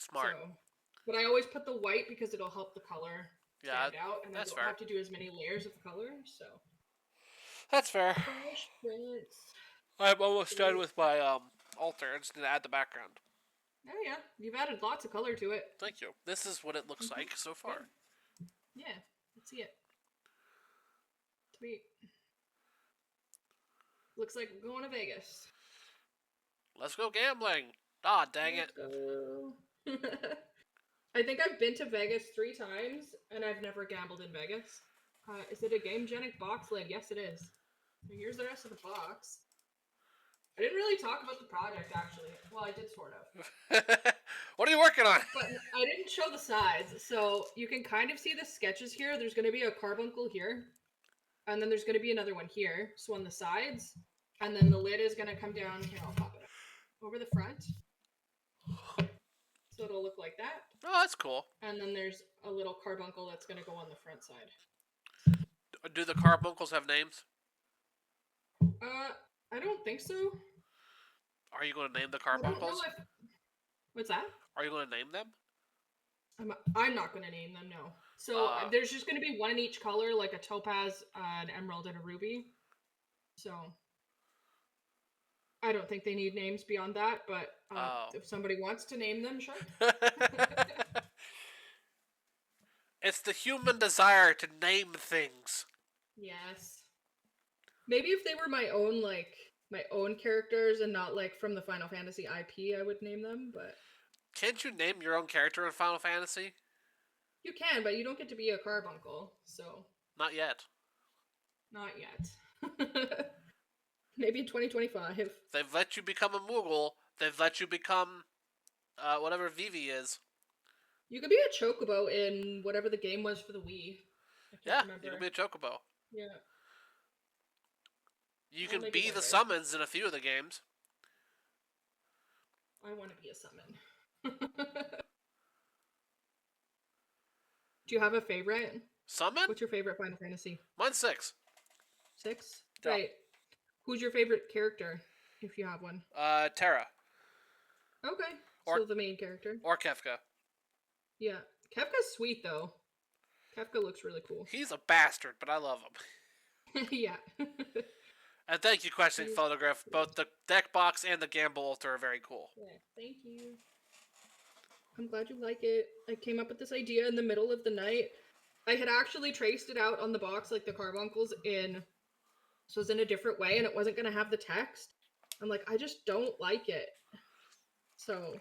Smart. So, but I always put the white because it'll help the color Yeah, stand out, and I that's don't fair. have to do as many layers of color. So, That's fair. Fresh Prince. I'm almost done with my altar. I just need to add the background. Oh yeah, you've added lots of color to it. Thank you. This is what it looks like so far. Good. Yeah, let's see it. Sweet. Looks like we're going to Vegas. Let's go gambling. Ah, dang it. Go. I think I've been to Vegas 3 times, and I've never gambled in Vegas. Is it a GameGenic box lid? Yes, it is. So here's the rest of the box. I didn't really talk about the project, actually. Well, I did sort of. What are you working on? But I didn't show the sides. So you can kind of see the sketches here. There's going to be a carbuncle here. And then there's going to be another one here. So on the sides. And then the lid is going to come down. Here, I'll pop it up. Over the front. So it'll look like that. Oh, that's cool. And then there's a little carbuncle that's going to go on the front side. Do the carbuncles have names? I don't think so. Are you going to name the I don't know carbuncles? if... What's that? Are you going to name them? I'm not going to name them, no. So there's just going to be one in each color, like a topaz, an emerald, and a ruby. So I don't think they need names beyond that, but if somebody wants to name them, sure. It's the human desire to name things. Yes. Maybe if they were my own characters and not like from the Final Fantasy IP, I would name them, but can't you name your own character in Final Fantasy? You can, but you don't get to be a carbuncle, so not yet. Not yet. Maybe in 2025. They've let you become a Moogle. They've let you become whatever Vivi is. You could be a Chocobo in whatever the game was for the Wii. Yeah, remember. You can be a Chocobo. Yeah. You can be the summons in a few of the games. I want to be a summon. Do you have a favorite? Summon? What's your favorite Final Fantasy? Mine's 6. 6? Yeah. Right. Who's your favorite character, if you have one? Terra. Okay. So the main character. Or Kefka. Yeah. Kefka's sweet, though. Kefka looks really cool. He's a bastard, but I love him. Yeah. And thank you, Questioning Photograph. Both the deck box and the Gamble altar are very cool. Yeah, thank you. I'm glad you like it. I came up with this idea in the middle of the night. I had actually traced it out on the box, like the carbuncles so it was in a different way, and it wasn't going to have the text. I'm like, I just don't like it. So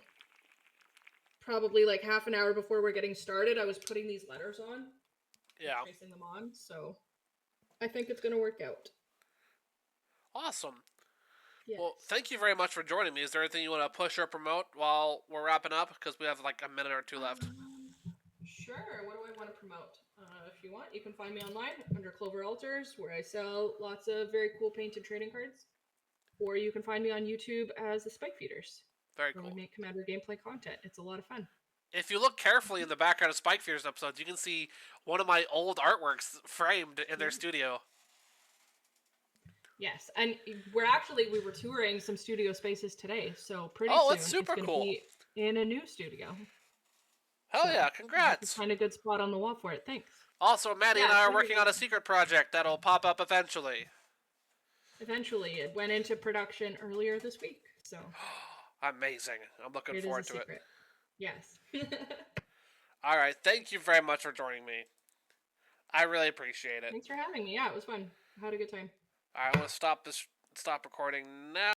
probably like half an hour before we're getting started, I was putting these letters on. Yeah. Tracing them on, so I think it's going to work out. Awesome. Yes. Well, thank you very much for joining me. Is there anything you want to push or promote while we're wrapping up? Because we have like a minute or two left. Sure. What do I want to promote? If you want, you can find me online under Clover Altars, where I sell lots of very cool painted trading cards. Or you can find me on YouTube as the Spike Feeders. Very cool. We make Commander gameplay content. It's a lot of fun. If you look carefully in the background of Spike Feeders episodes, you can see one of my old artworks framed in their studio. Yes, and we were touring some studio spaces today, so pretty soon that's super it's cool. Be in a new studio. Hell yeah, congrats. Find a good spot on the wall for it, thanks. Also, Maddy and I are working on a secret project that'll pop up eventually. Eventually, it went into production earlier this week, so. Amazing. I'm looking forward to it. Yes. All right. Thank you very much for joining me. I really appreciate it. Thanks for having me. Yeah, it was fun. I had a good time. All right, I'm gonna stop recording now.